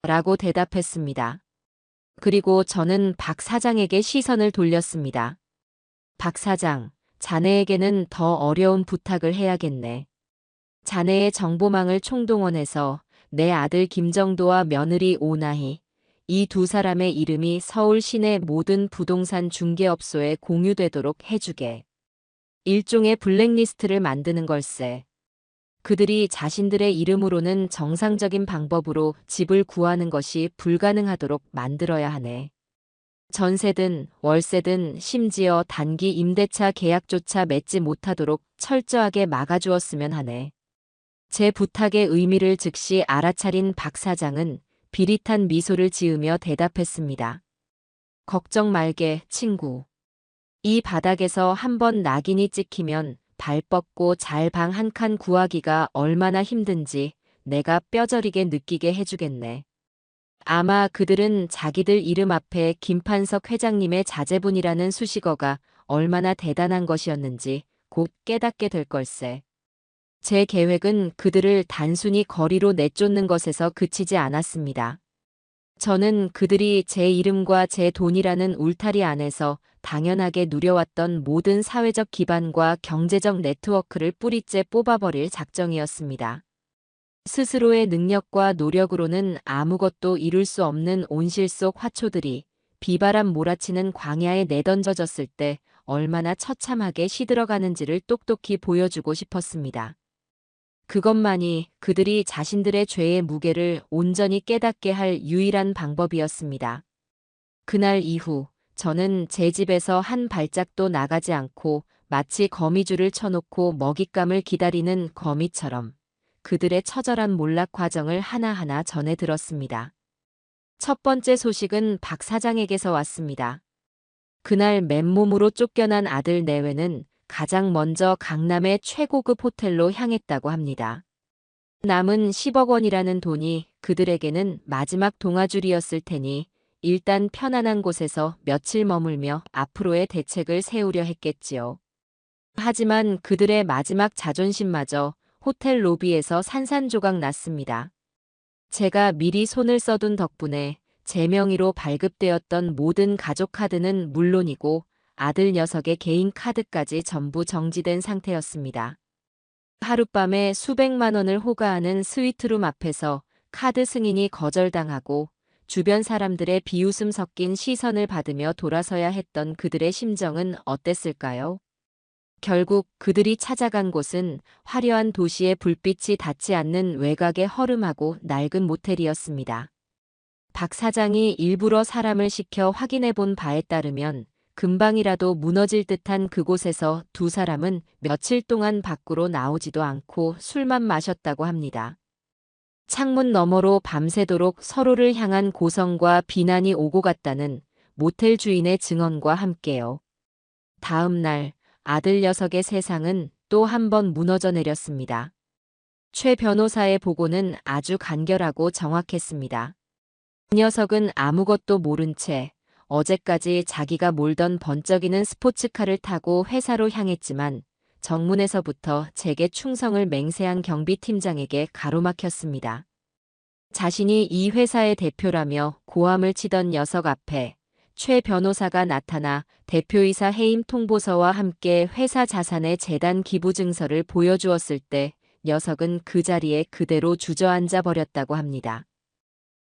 라고 대답했습니다. 그리고 저는 박 사장에게 시선을 돌렸습니다. 박 사장, 자네에게는 더 어려운 부탁을 해야겠네. 자네의 정보망을 총동원해서 내 아들 김정도와 며느리 오나희, 이 두 사람의 이름이 서울 시내 모든 부동산 중개업소에 공유되도록 해주게. 일종의 블랙리스트를 만드는 걸세. 그들이 자신들의 이름으로는 정상적인 방법으로 집을 구하는 것이 불가능하도록 만들어야 하네. 전세든 월세든 심지어 단기 임대차 계약조차 맺지 못하도록 철저하게 막아주었으면 하네. 제 부탁의 의미를 즉시 알아차린 박 사장은 비릿한 미소를 지으며 대답했습니다. 걱정 말게, 친구. 이 바닥에서 한번 낙인이 찍히면 발 뻗고 잘 방 한 칸 구하기가 얼마나 힘든지 내가 뼈저리게 느끼게 해주겠네. 아마 그들은 자기들 이름 앞에 김판석 회장님의 자제분이라는 수식어가 얼마나 대단한 것이었는지 곧 깨닫게 될 걸세. 제 계획은 그들을 단순히 거리로 내쫓는 것에서 그치지 않았습니다. 저는 그들이 제 이름과 제 돈이라는 울타리 안에서 당연하게 누려왔던 모든 사회적 기반과 경제적 네트워크를 뿌리째 뽑아버릴 작정이었습니다. 스스로의 능력과 노력으로는 아무것도 이룰 수 없는 온실 속 화초들이 비바람 몰아치는 광야에 내던져졌을 때 얼마나 처참하게 시들어가는지를 똑똑히 보여주고 싶었습니다. 그것만이 그들이 자신들의 죄의 무게를 온전히 깨닫게 할 유일한 방법이었습니다. 그날 이후 저는 제 집에서 한 발짝도 나가지 않고 마치 거미줄을 쳐놓고 먹잇감을 기다리는 거미처럼 그들의 처절한 몰락 과정을 하나하나 전해 들었습니다. 첫 번째 소식은 박 사장에게서 왔습니다. 그날 맨몸으로 쫓겨난 아들 내외는 가장 먼저 강남의 최고급 호텔로 향했다고 합니다. 남은 10억 원이라는 돈이 그들에게는 마지막 동아줄이었을 테니 일단 편안한 곳에서 며칠 머물며 앞으로의 대책을 세우려 했겠지요. 하지만 그들의 마지막 자존심마저 호텔 로비에서 산산조각 났습니다. 제가 미리 손을 써둔 덕분에 제 명의로 발급되었던 모든 가족 카드는 물론이고 아들 녀석의 개인 카드까지 전부 정지된 상태였습니다. 하룻밤에 수백만 원을 호가하는 스위트룸 앞에서 카드 승인이 거절당하고 주변 사람들의 비웃음 섞인 시선을 받으며 돌아서야 했던 그들의 심정은 어땠을까요? 결국 그들이 찾아간 곳은 화려한 도시의 불빛이 닿지 않는 외곽의 허름하고 낡은 모텔이었습니다. 박 사장이 일부러 사람을 시켜 확인해 본 바에 따르면 금방이라도 무너질 듯한 그곳에서 두 사람은 며칠 동안 밖으로 나오지도 않고 술만 마셨다고 합니다. 창문 너머로 밤새도록 서로를 향한 고성과 비난이 오고 갔다는 모텔 주인의 증언과 함께요. 다음 날 아들 녀석의 세상은 또 한 번 무너져 내렸습니다. 최 변호사의 보고는 아주 간결하고 정확했습니다. 그 녀석은 아무것도 모른 채 어제까지 자기가 몰던 번쩍이는 스포츠카를 타고 회사로 향했지만 정문에서부터 제게 충성을 맹세한 경비팀장에게 가로막혔습니다. 자신이 이 회사의 대표라며 고함을 치던 녀석 앞에 최 변호사가 나타나 대표이사 해임 통보서와 함께 회사 자산의 재단 기부 증서를 보여주었을 때 녀석은 그 자리에 그대로 주저앉아 버렸다고 합니다.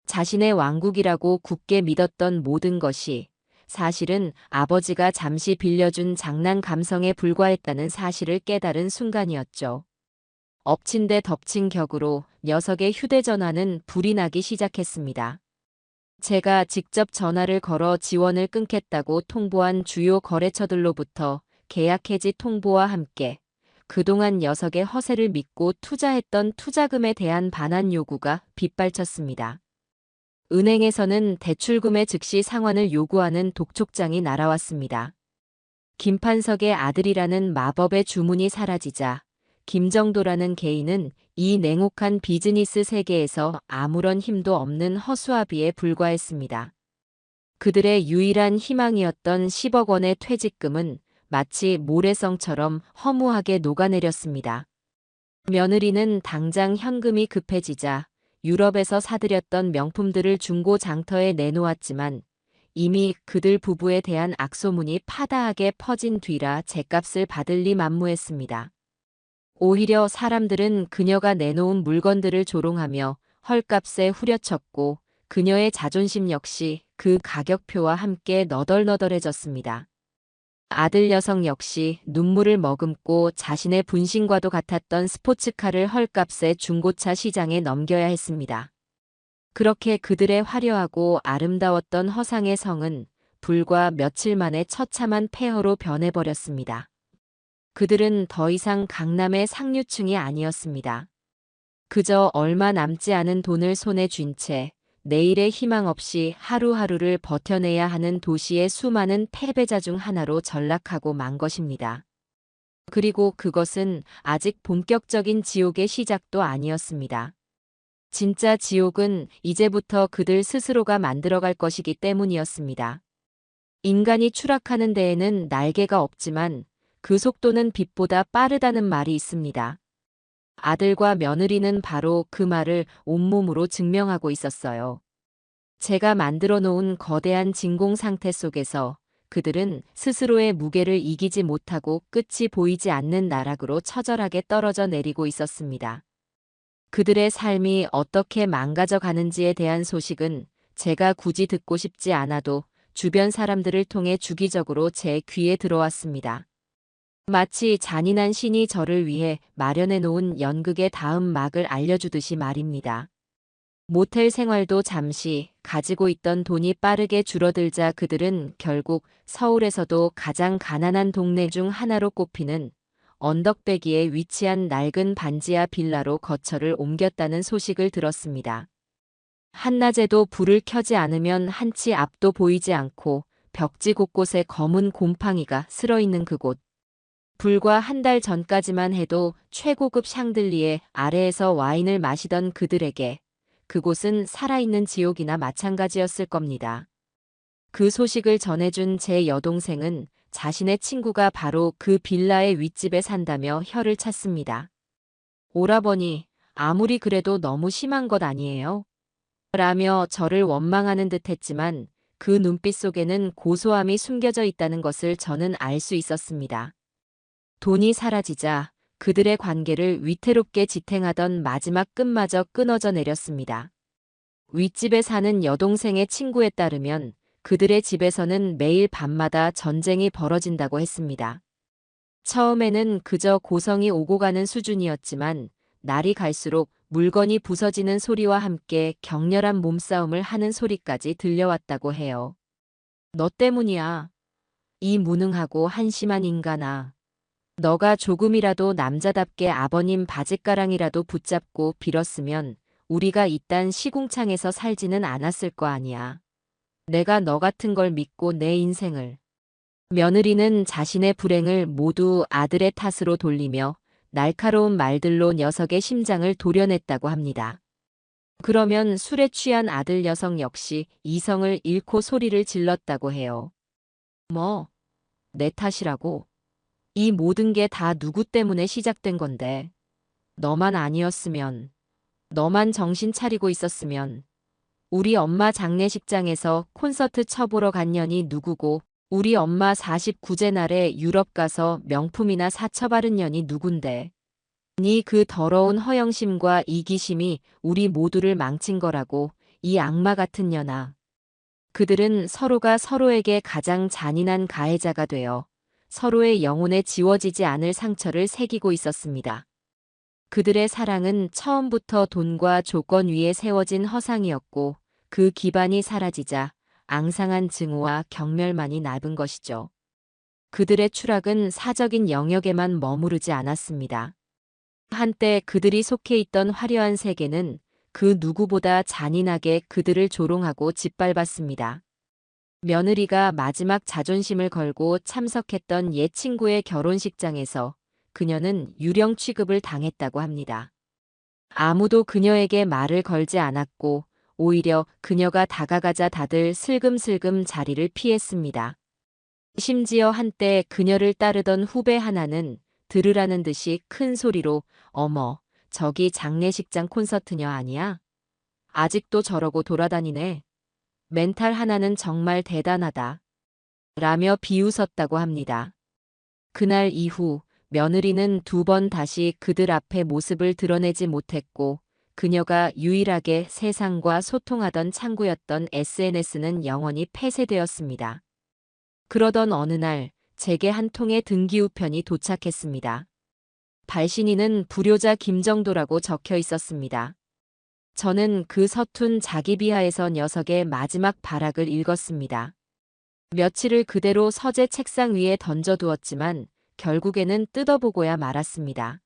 자신의 왕국이라고 굳게 믿었던 모든 것이 사실은 아버지가 잠시 빌려준 장난 감성에 불과했다는 사실을 깨달은 순간이었죠. 엎친 데 덮친 격으로 녀석의 휴대전화는 불이 나기 시작했습니다. 제가 직접 전화를 걸어 지원을 끊겠다고 통보한 주요 거래처들로부터 계약 해지 통보와 함께 그동안 녀석의 허세를 믿고 투자했던 투자금에 대한 반환 요구가 빗발쳤습니다. 은행에서는 대출금의 즉시 상환을 요구하는 독촉장이 날아왔습니다. 김판석의 아들이라는 마법의 주문이 사라지자 김정도라는 개인은 이 냉혹한 비즈니스 세계에서 아무런 힘도 없는 허수아비에 불과했습니다. 그들의 유일한 희망이었던 10억 원의 퇴직금은 마치 모래성처럼 허무하게 녹아내렸습니다. 며느리는 당장 현금이 급해지자 유럽에서 사들였던 명품들을 중고 장터에 내놓았지만 이미 그들 부부에 대한 악소문이 파다하게 퍼진 뒤라 죗값을 받을 리 만무했습니다. 오히려 사람들은 그녀가 내놓은 물건들을 조롱하며 헐값에 후려쳤고 그녀의 자존심 역시 그 가격표와 함께 너덜너덜해졌습니다. 아들 녀석 역시 눈물을 머금고 자신의 분신과도 같았던 스포츠카를 헐값에 중고차 시장에 넘겨야 했습니다. 그렇게 그들의 화려하고 아름다웠던 허상의 성은 불과 며칠 만에 처참한 폐허로 변해버렸습니다. 그들은 더 이상 강남의 상류층이 아니었습니다. 그저 얼마 남지 않은 돈을 손에 쥔 채 내일의 희망 없이 하루하루를 버텨내야 하는 도시의 수많은 패배자 중 하나로 전락하고 만 것입니다. 그리고 그것은 아직 본격적인 지옥의 시작도 아니었습니다. 진짜 지옥은 이제부터 그들 스스로가 만들어갈 것이기 때문이었습니다. 인간이 추락하는 데에는 날개가 없지만 그 속도는 빛보다 빠르다는 말이 있습니다. 아들과 며느리는 바로 그 말을 온몸으로 증명하고 있었어요. 제가 만들어 놓은 거대한 진공 상태 속에서 그들은 스스로의 무게를 이기지 못하고 끝이 보이지 않는 나락으로 처절하게 떨어져 내리고 있었습니다. 그들의 삶이 어떻게 망가져 가는지에 대한 소식은 제가 굳이 듣고 싶지 않아도 주변 사람들을 통해 주기적으로 제 귀에 들어왔습니다. 마치 잔인한 신이 저를 위해 마련해 놓은 연극의 다음 막을 알려주듯이 말입니다. 모텔 생활도 잠시, 가지고 있던 돈이 빠르게 줄어들자 그들은 결국 서울에서도 가장 가난한 동네 중 하나로 꼽히는 언덕배기에 위치한 낡은 반지하 빌라로 거처를 옮겼다는 소식을 들었습니다. 한낮에도 불을 켜지 않으면 한치 앞도 보이지 않고 벽지 곳곳에 검은 곰팡이가 슬어있는 그곳. 불과 한 달 전까지만 해도 최고급 샹들리에 아래에서 와인을 마시던 그들에게 그곳은 살아있는 지옥이나 마찬가지였을 겁니다. 그 소식을 전해준 제 여동생은 자신의 친구가 바로 그 빌라의 윗집에 산다며 혀를 찼습니다. 오라버니, 아무리 그래도 너무 심한 것 아니에요? 라며 저를 원망하는 듯 했지만 그 눈빛 속에는 고소함이 숨겨져 있다는 것을 저는 알 수 있었습니다. 돈이 사라지자 그들의 관계를 위태롭게 지탱하던 마지막 끈마저 끊어져 내렸습니다. 윗집에 사는 여동생의 친구에 따르면 그들의 집에서는 매일 밤마다 전쟁이 벌어진다고 했습니다. 처음에는 그저 고성이 오고 가는 수준이었지만 날이 갈수록 물건이 부서지는 소리와 함께 격렬한 몸싸움을 하는 소리까지 들려왔다고 해요. 너 때문이야. 이 무능하고 한심한 인간아. 너가 조금이라도 남자답게 아버님 바짓가랑이라도 붙잡고 빌었으면 우리가 이딴 시궁창에서 살지는 않았을 거 아니야. 내가 너 같은 걸 믿고 내 인생을. 며느리는 자신의 불행을 모두 아들의 탓으로 돌리며 날카로운 말들로 녀석의 심장을 도려냈다고 합니다. 그러면 술에 취한 아들 녀석 역시 이성을 잃고 소리를 질렀다고 해요. 뭐, 내 탓이라고? 이 모든 게 다 누구 때문에 시작된 건데. 너만 아니었으면, 너만 정신 차리고 있었으면, 우리 엄마 장례식장에서 콘서트 쳐보러 간 년이 누구고, 우리 엄마 49제 날에 유럽 가서 명품이나 사처바른 년이 누군데. 네 그 더러운 허영심과 이기심이 우리 모두를 망친 거라고, 이 악마 같은 년아. 그들은 서로가 서로에게 가장 잔인한 가해자가 되어 서로의 영혼에 지워지지 않을 상처를 새기고 있었습니다. 그들의 사랑은 처음부터 돈과 조건 위에 세워진 허상이었고 그 기반이 사라지자 앙상한 증오와 경멸만이 남은 것이죠. 그들의 추락은 사적인 영역에만 머무르지 않았습니다. 한때 그들이 속해 있던 화려한 세계는 그 누구보다 잔인하게 그들을 조롱하고 짓밟았습니다. 며느리가 마지막 자존심을 걸고 참석했던 옛 친구의 결혼식장에서 그녀는 유령 취급을 당했다고 합니다. 아무도 그녀에게 말을 걸지 않았고 오히려 그녀가 다가가자 다들 슬금슬금 자리를 피했습니다. 심지어 한때 그녀를 따르던 후배 하나는 들으라는 듯이 큰 소리로 어머, 저기 장례식장 콘서트녀 아니야? 아직도 저러고 돌아다니네. 멘탈 하나는 정말 대단하다. 라며 비웃었다고 합니다. 그날 이후 며느리는 2번 다시 그들 앞에 모습을 드러내지 못했고 그녀가 유일하게 세상과 소통하던 창구였던 SNS는 영원히 폐쇄되었습니다. 그러던 어느 날 제게 한 통의 등기우편이 도착했습니다. 발신인은 불효자 김정도라고 적혀 있었습니다. 저는 그 서툰 자기 비하에서 녀석의 마지막 발악을 읽었습니다. 며칠을 그대로 서재 책상 위에 던져두었지만 결국에는 뜯어보고야 말았습니다.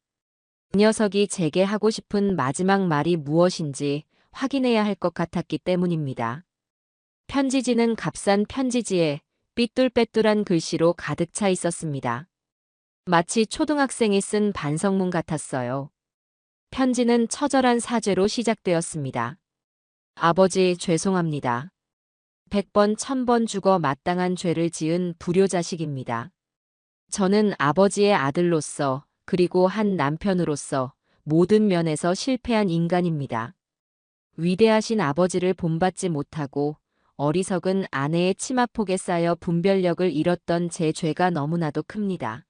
그 녀석이 제게 하고 싶은 마지막 말이 무엇인지 확인해야 할 것 같았기 때문입니다. 편지지는 값싼 편지지에 삐뚤빼뚤한 글씨로 가득 차 있었습니다. 마치 초등학생이 쓴 반성문 같았어요. 편지는 처절한 사죄로 시작되었습니다. 아버지, 죄송합니다. 100번, 1000번 죽어 마땅한 죄를 지은 불효자식입니다. 저는 아버지의 아들로서 그리고 한 남편으로서 모든 면에서 실패한 인간입니다. 위대하신 아버지를 본받지 못하고 어리석은 아내의 치마폭에 쌓여 분별력을 잃었던 제 죄가 너무나도 큽니다.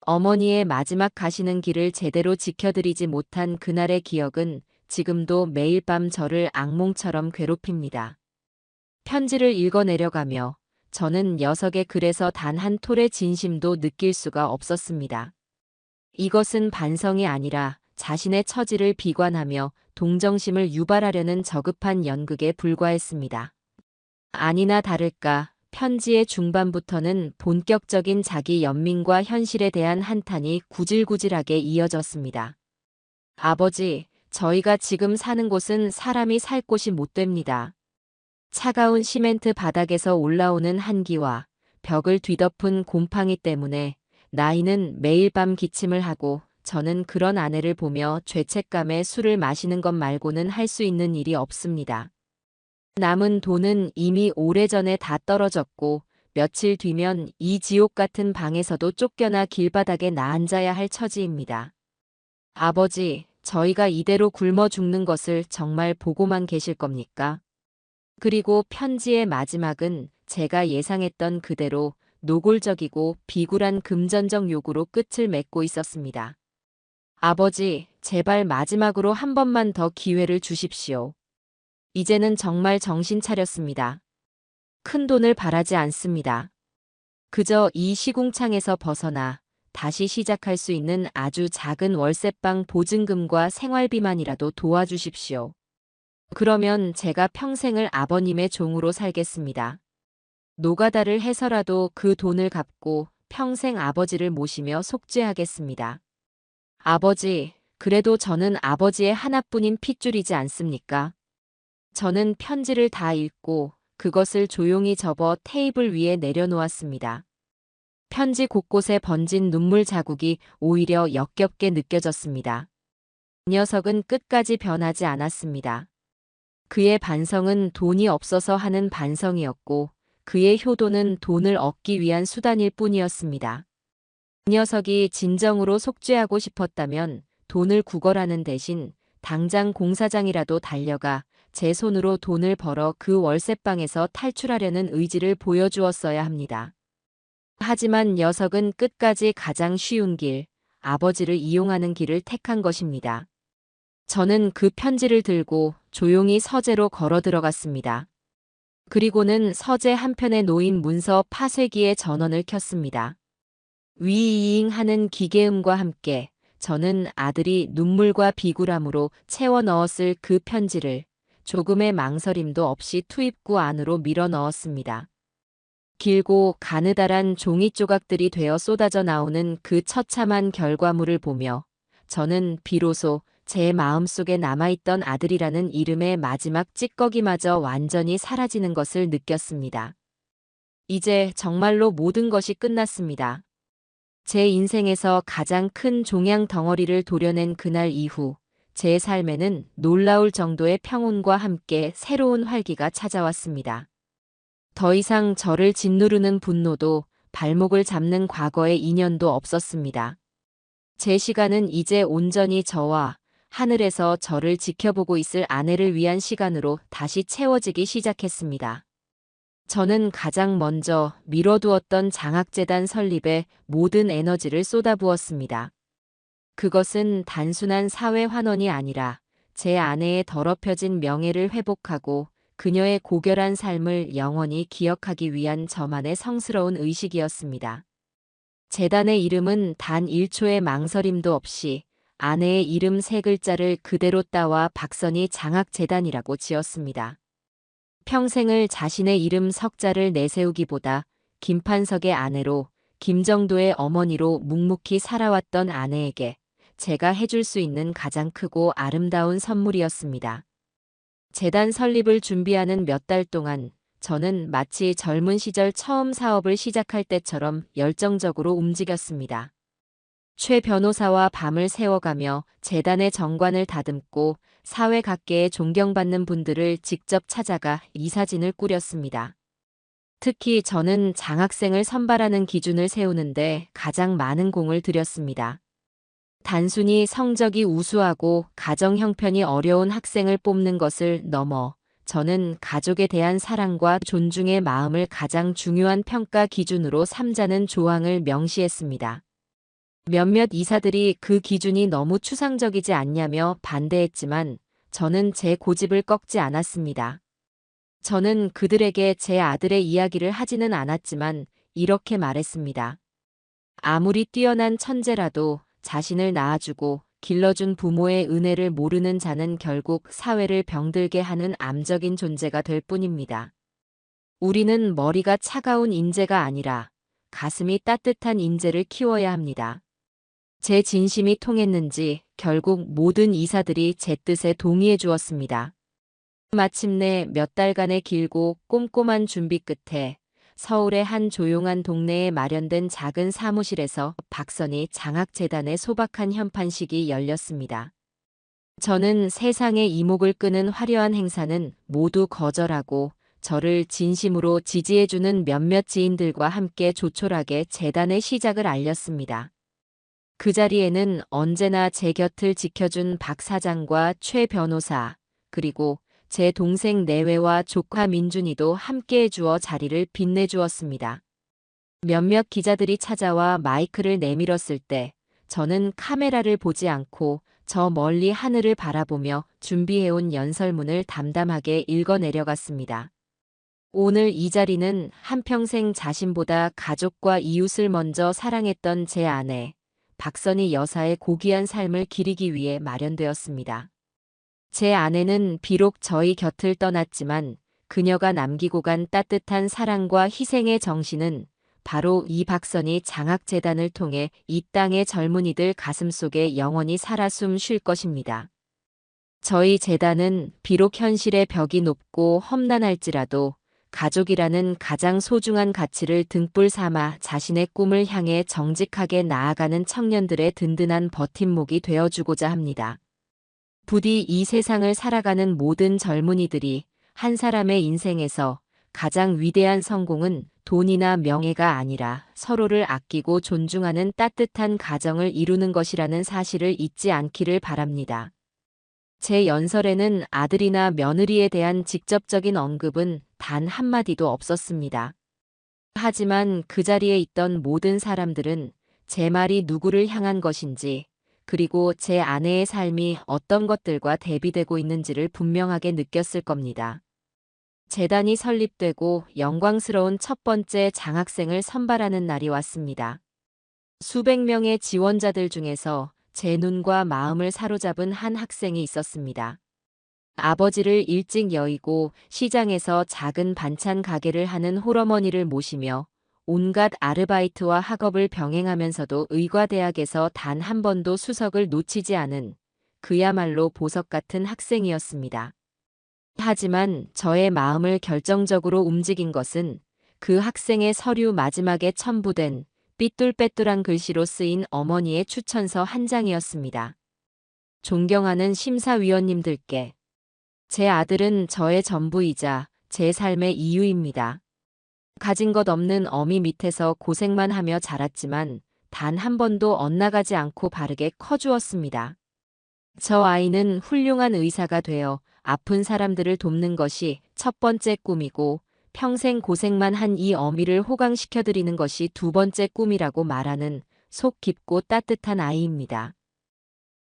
어머니의 마지막 가시는 길을 제대로 지켜드리지 못한 그날의 기억은 지금도 매일 밤 저를 악몽처럼 괴롭힙니다. 편지를 읽어내려가며 저는 녀석의 글에서 단 한 톨의 진심도 느낄 수가 없었습니다. 이것은 반성이 아니라 자신의 처지를 비관하며 동정심을 유발하려는 저급한 연극에 불과했습니다. 아니나 다를까 편지의 중반부터는 본격적인 자기 연민과 현실에 대한 한탄이 구질구질하게 이어졌습니다. 아버지, 저희가 지금 사는 곳은 사람이 살 곳이 못 됩니다. 차가운 시멘트 바닥에서 올라오는 한기와 벽을 뒤덮은 곰팡이 때문에 나이는 매일 밤 기침을 하고 저는 그런 아내를 보며 죄책감에 술을 마시는 것 말고는 할 수 있는 일이 없습니다. 남은 돈은 이미 오래전에 다 떨어졌고 며칠 뒤면 이 지옥 같은 방에서도 쫓겨나 길바닥에 나앉아야 할 처지입니다. 아버지, 저희가 이대로 굶어 죽는 것을 정말 보고만 계실 겁니까? 그리고 편지의 마지막은 제가 예상했던 그대로 노골적이고 비굴한 금전적 요구로 끝을 맺고 있었습니다. 아버지, 제발 마지막으로 한 번만 더 기회를 주십시오. 이제는 정말 정신 차렸습니다. 큰 돈을 바라지 않습니다. 그저 이 시궁창에서 벗어나 다시 시작할 수 있는 아주 작은 월세방 보증금과 생활비만이라도 도와주십시오. 그러면 제가 평생을 아버님의 종으로 살겠습니다. 노가다를 해서라도 그 돈을 갚고 평생 아버지를 모시며 속죄하겠습니다. 아버지, 그래도 저는 아버지의 하나뿐인 핏줄이지 않습니까? 저는 편지를 다 읽고 그것을 조용히 접어 테이블 위에 내려놓았습니다. 편지 곳곳에 번진 눈물 자국이 오히려 역겹게 느껴졌습니다. 녀석은 끝까지 변하지 않았습니다. 그의 반성은 돈이 없어서 하는 반성이었고 그의 효도는 돈을 얻기 위한 수단일 뿐이었습니다. 그 녀석이 진정으로 속죄하고 싶었다면 돈을 구걸하는 대신 당장 공사장이라도 달려가 제 손으로 돈을 벌어 그 월세방에서 탈출하려는 의지를 보여주었어야 합니다. 하지만 녀석은 끝까지 가장 쉬운 길, 아버지를 이용하는 길을 택한 것입니다. 저는 그 편지를 들고 조용히 서재로 걸어 들어갔습니다. 그리고는 서재 한편에 놓인 문서 파쇄기의 전원을 켰습니다. 위이잉 하는 기계음과 함께 저는 아들이 눈물과 비굴함으로 채워 넣었을 그 편지를 조금의 망설임도 없이 투입구 안으로 밀어 넣었습니다. 길고 가느다란 종이 조각들이 되어 쏟아져 나오는 그 처참한 결과물을 보며 저는 비로소 제 마음속에 남아있던 아들이라는 이름의 마지막 찌꺼기마저 완전히 사라지는 것을 느꼈습니다. 이제 정말로 모든 것이 끝났습니다. 제 인생에서 가장 큰 종양 덩어리를 도려낸 그날 이후 제 삶에는 놀라울 정도의 평온과 함께 새로운 활기가 찾아왔습니다. 더 이상 저를 짓누르는 분노도 발목을 잡는 과거의 인연도 없었습니다. 제 시간은 이제 온전히 저와 하늘에서 저를 지켜보고 있을 아내를 위한 시간으로 다시 채워지기 시작했습니다. 저는 가장 먼저 미뤄두었던 장학재단 설립에 모든 에너지를 쏟아부었습니다. 그것은 단순한 사회 환원이 아니라 제 아내의 더럽혀진 명예를 회복하고 그녀의 고결한 삶을 영원히 기억하기 위한 저만의 성스러운 의식이었습니다. 재단의 이름은 단 1초의 망설임도 없이 아내의 이름 3글자를 그대로 따와 박선희 장학재단이라고 지었습니다. 평생을 자신의 이름 석자를 내세우기보다 김판석의 아내로 김정도의 어머니로 묵묵히 살아왔던 아내에게 제가 해줄 수 있는 가장 크고 아름다운 선물이었습니다. 재단 설립을 준비하는 몇 달 동안 저는 마치 젊은 시절 처음 사업을 시작할 때처럼 열정적으로 움직였습니다. 최 변호사와 밤을 새워가며 재단의 정관을 다듬고 사회 각계에 존경받는 분들을 직접 찾아가 이사진을 꾸렸습니다. 특히 저는 장학생을 선발하는 기준을 세우는데 가장 많은 공을 들였습니다. 단순히 성적이 우수하고 가정 형편이 어려운 학생을 뽑는 것을 넘어 저는 가족에 대한 사랑과 존중의 마음을 가장 중요한 평가 기준으로 삼자는 조항을 명시했습니다. 몇몇 이사들이 그 기준이 너무 추상적이지 않냐며 반대했지만 저는 제 고집을 꺾지 않았습니다. 저는 그들에게 제 아들의 이야기를 하지는 않았지만 이렇게 말했습니다. 아무리 뛰어난 천재라도 자신을 낳아주고 길러준 부모의 은혜를 모르는 자는 결국 사회를 병들게 하는 암적인 존재가 될 뿐입니다. 우리는 머리가 차가운 인재가 아니라 가슴이 따뜻한 인재를 키워야 합니다. 제 진심이 통했는지 결국 모든 이사들이 제 뜻에 동의해 주었습니다. 마침내 몇 달간의 길고 꼼꼼한 준비 끝에 서울의 한 조용한 동네에 마련된 작은 사무실에서 박선희 장학재단의 소박한 현판식이 열렸습니다. 저는 세상의 이목을 끄는 화려한 행사는 모두 거절하고 저를 진심으로 지지해주는 몇몇 지인들과 함께 조촐하게 재단의 시작을 알렸습니다. 그 자리에는 언제나 제 곁을 지켜준 박 사장과 최 변호사, 그리고 제 동생 내외와 조카 민준이도 함께해 주어 자리를 빛내주었습니다. 몇몇 기자들이 찾아와 마이크를 내밀었을 때 저는 카메라를 보지 않고 저 멀리 하늘을 바라보며 준비해온 연설문을 담담하게 읽어내려갔습니다. 오늘 이 자리는 한평생 자신보다 가족과 이웃을 먼저 사랑했던 제 아내, 박선희 여사의 고귀한 삶을 기리기 위해 마련되었습니다. 제 아내는 비록 저희 곁을 떠났지만 그녀가 남기고 간 따뜻한 사랑과 희생의 정신은 바로 이 박선희 장학재단을 통해 이 땅의 젊은이들 가슴속에 영원히 살아 숨 쉴 것입니다. 저희 재단은 비록 현실의 벽이 높고 험난할지라도 가족이라는 가장 소중한 가치를 등불 삼아 자신의 꿈을 향해 정직하게 나아가는 청년들의 든든한 버팀목이 되어주고자 합니다. 부디 이 세상을 살아가는 모든 젊은이들이 한 사람의 인생에서 가장 위대한 성공은 돈이나 명예가 아니라 서로를 아끼고 존중하는 따뜻한 가정을 이루는 것이라는 사실을 잊지 않기를 바랍니다. 제 연설에는 아들이나 며느리에 대한 직접적인 언급은 단 한마디도 없었습니다. 하지만 그 자리에 있던 모든 사람들은 제 말이 누구를 향한 것인지, 그리고 제 아내의 삶이 어떤 것들과 대비되고 있는지를 분명하게 느꼈을 겁니다. 재단이 설립되고 영광스러운 첫 번째 장학생을 선발하는 날이 왔습니다. 수백 명의 지원자들 중에서 제 눈과 마음을 사로잡은 한 학생이 있었습니다. 아버지를 일찍 여의고 시장에서 작은 반찬 가게를 하는 홀어머니를 모시며 온갖 아르바이트와 학업을 병행하면서도 의과대학에서 단 한 번도 수석을 놓치지 않은 그야말로 보석 같은 학생이었습니다. 하지만 저의 마음을 결정적으로 움직인 것은 그 학생의 서류 마지막에 첨부된 삐뚤빼뚤한 글씨로 쓰인 어머니의 추천서 한 장이었습니다. 존경하는 심사위원님들께, 제 아들은 저의 전부이자 제 삶의 이유입니다. 가진 것 없는 어미 밑에서 고생만 하며 자랐지만 단 한 번도 엇나가지 않고 바르게 커주었습니다. 저 아이는 훌륭한 의사가 되어 아픈 사람들을 돕는 것이 첫 번째 꿈이고 평생 고생만 한 이 어미를 호강시켜드리는 것이 두 번째 꿈이라고 말하는 속 깊고 따뜻한 아이입니다.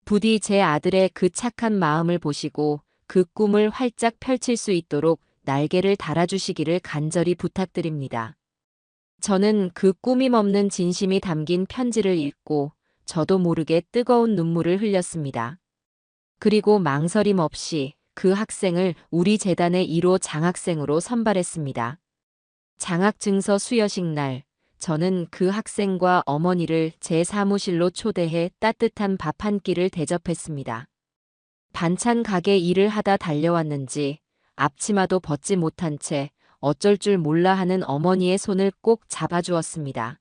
부디 제 아들의 그 착한 마음을 보시고 그 꿈을 활짝 펼칠 수 있도록 날개를 달아주시기를 간절히 부탁드립니다. 저는 그 꾸밈 없는 진심이 담긴 편지를 읽고 저도 모르게 뜨거운 눈물을 흘렸습니다. 그리고 망설임 없이 그 학생을 우리 재단의 1호 장학생으로 선발했습니다. 장학증서 수여식 날, 저는 그 학생과 어머니를 제 사무실로 초대해 따뜻한 밥 한 끼를 대접했습니다. 반찬 가게 일을 하다 달려왔는지 앞치마도 벗지 못한 채 어쩔 줄 몰라 하는 어머니의 손을 꼭 잡아주었습니다.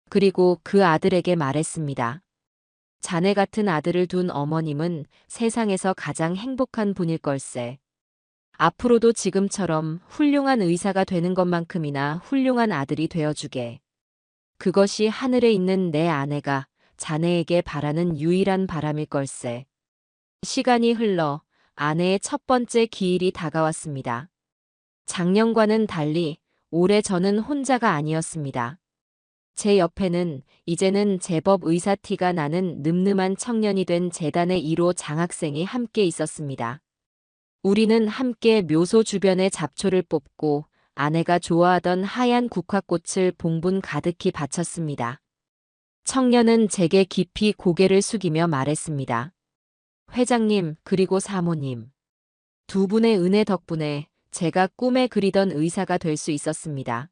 그리고 그 아들에게 말했습니다. 자네 같은 아들을 둔 어머님은 세상에서 가장 행복한 분일 걸세. 앞으로도 지금처럼 훌륭한 의사가 되는 것만큼이나 훌륭한 아들이 되어주게. 그것이 하늘에 있는 내 아내가 자네에게 바라는 유일한 바람일 걸세. 시간이 흘러 아내의 첫 번째 기일이 다가왔습니다. 작년과는 달리 올해 저는 혼자가 아니었습니다. 제 옆에는 이제는 제법 의사 티가 나는 늠름한 청년이 된 재단의 1호 장학생이 함께 있었습니다. 우리는 함께 묘소 주변의 잡초를 뽑고 아내가 좋아하던 하얀 국화꽃을 봉분 가득히 바쳤습니다. 청년은 제게 깊이 고개를 숙이며 말했습니다. 회장님, 그리고 사모님. 두 분의 은혜 덕분에 제가 꿈에 그리던 의사가 될 수 있었습니다.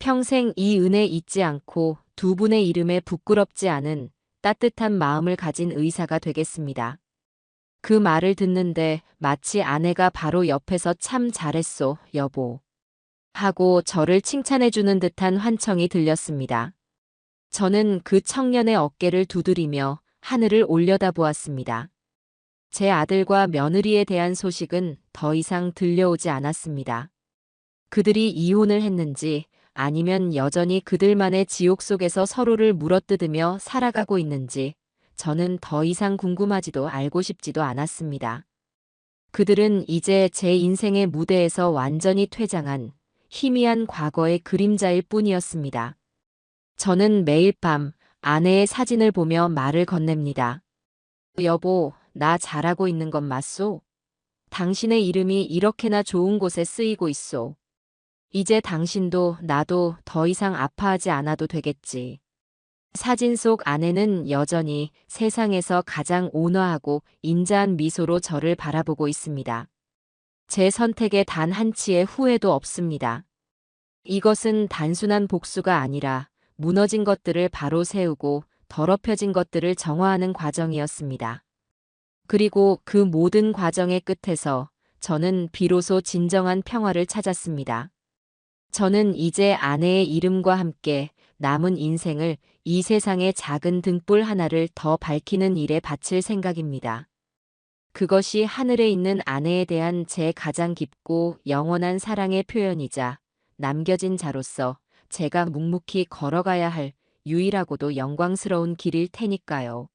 평생 이 은혜 잊지 않고 두 분의 이름에 부끄럽지 않은 따뜻한 마음을 가진 의사가 되겠습니다. 그 말을 듣는데 마치 아내가 바로 옆에서 참 잘했소, 여보. 하고 저를 칭찬해주는 듯한 환청이 들렸습니다. 저는 그 청년의 어깨를 두드리며 하늘을 올려다보았습니다. 제 아들과 며느리에 대한 소식은 더 이상 들려오지 않았습니다. 그들이 이혼을 했는지 아니면 여전히 그들만의 지옥 속에서 서로를 물어뜯으며 살아가고 있는지 저는 더 이상 궁금하지도 알고 싶지도 않았습니다. 그들은 이제 제 인생의 무대에서 완전히 퇴장한 희미한 과거의 그림자일 뿐이었습니다. 저는 매일 밤 아내의 사진을 보며 말을 건넵니다. 여보, 나 잘하고 있는 건 맞소? 당신의 이름이 이렇게나 좋은 곳에 쓰이고 있소. 이제 당신도 나도 더 이상 아파하지 않아도 되겠지. 사진 속 아내는 여전히 세상에서 가장 온화하고 인자한 미소로 저를 바라보고 있습니다. 제 선택에 단 한치의 후회도 없습니다. 이것은 단순한 복수가 아니라 무너진 것들을 바로 세우고 더럽혀진 것들을 정화하는 과정이었습니다. 그리고 그 모든 과정의 끝에서 저는 비로소 진정한 평화를 찾았습니다. 저는 이제 아내의 이름과 함께 남은 인생을 이 세상의 작은 등불 하나를 더 밝히는 일에 바칠 생각입니다. 그것이 하늘에 있는 아내에 대한 제 가장 깊고 영원한 사랑의 표현이자 남겨진 자로서 제가 묵묵히 걸어가야 할 유일하고도 영광스러운 길일 테니까요.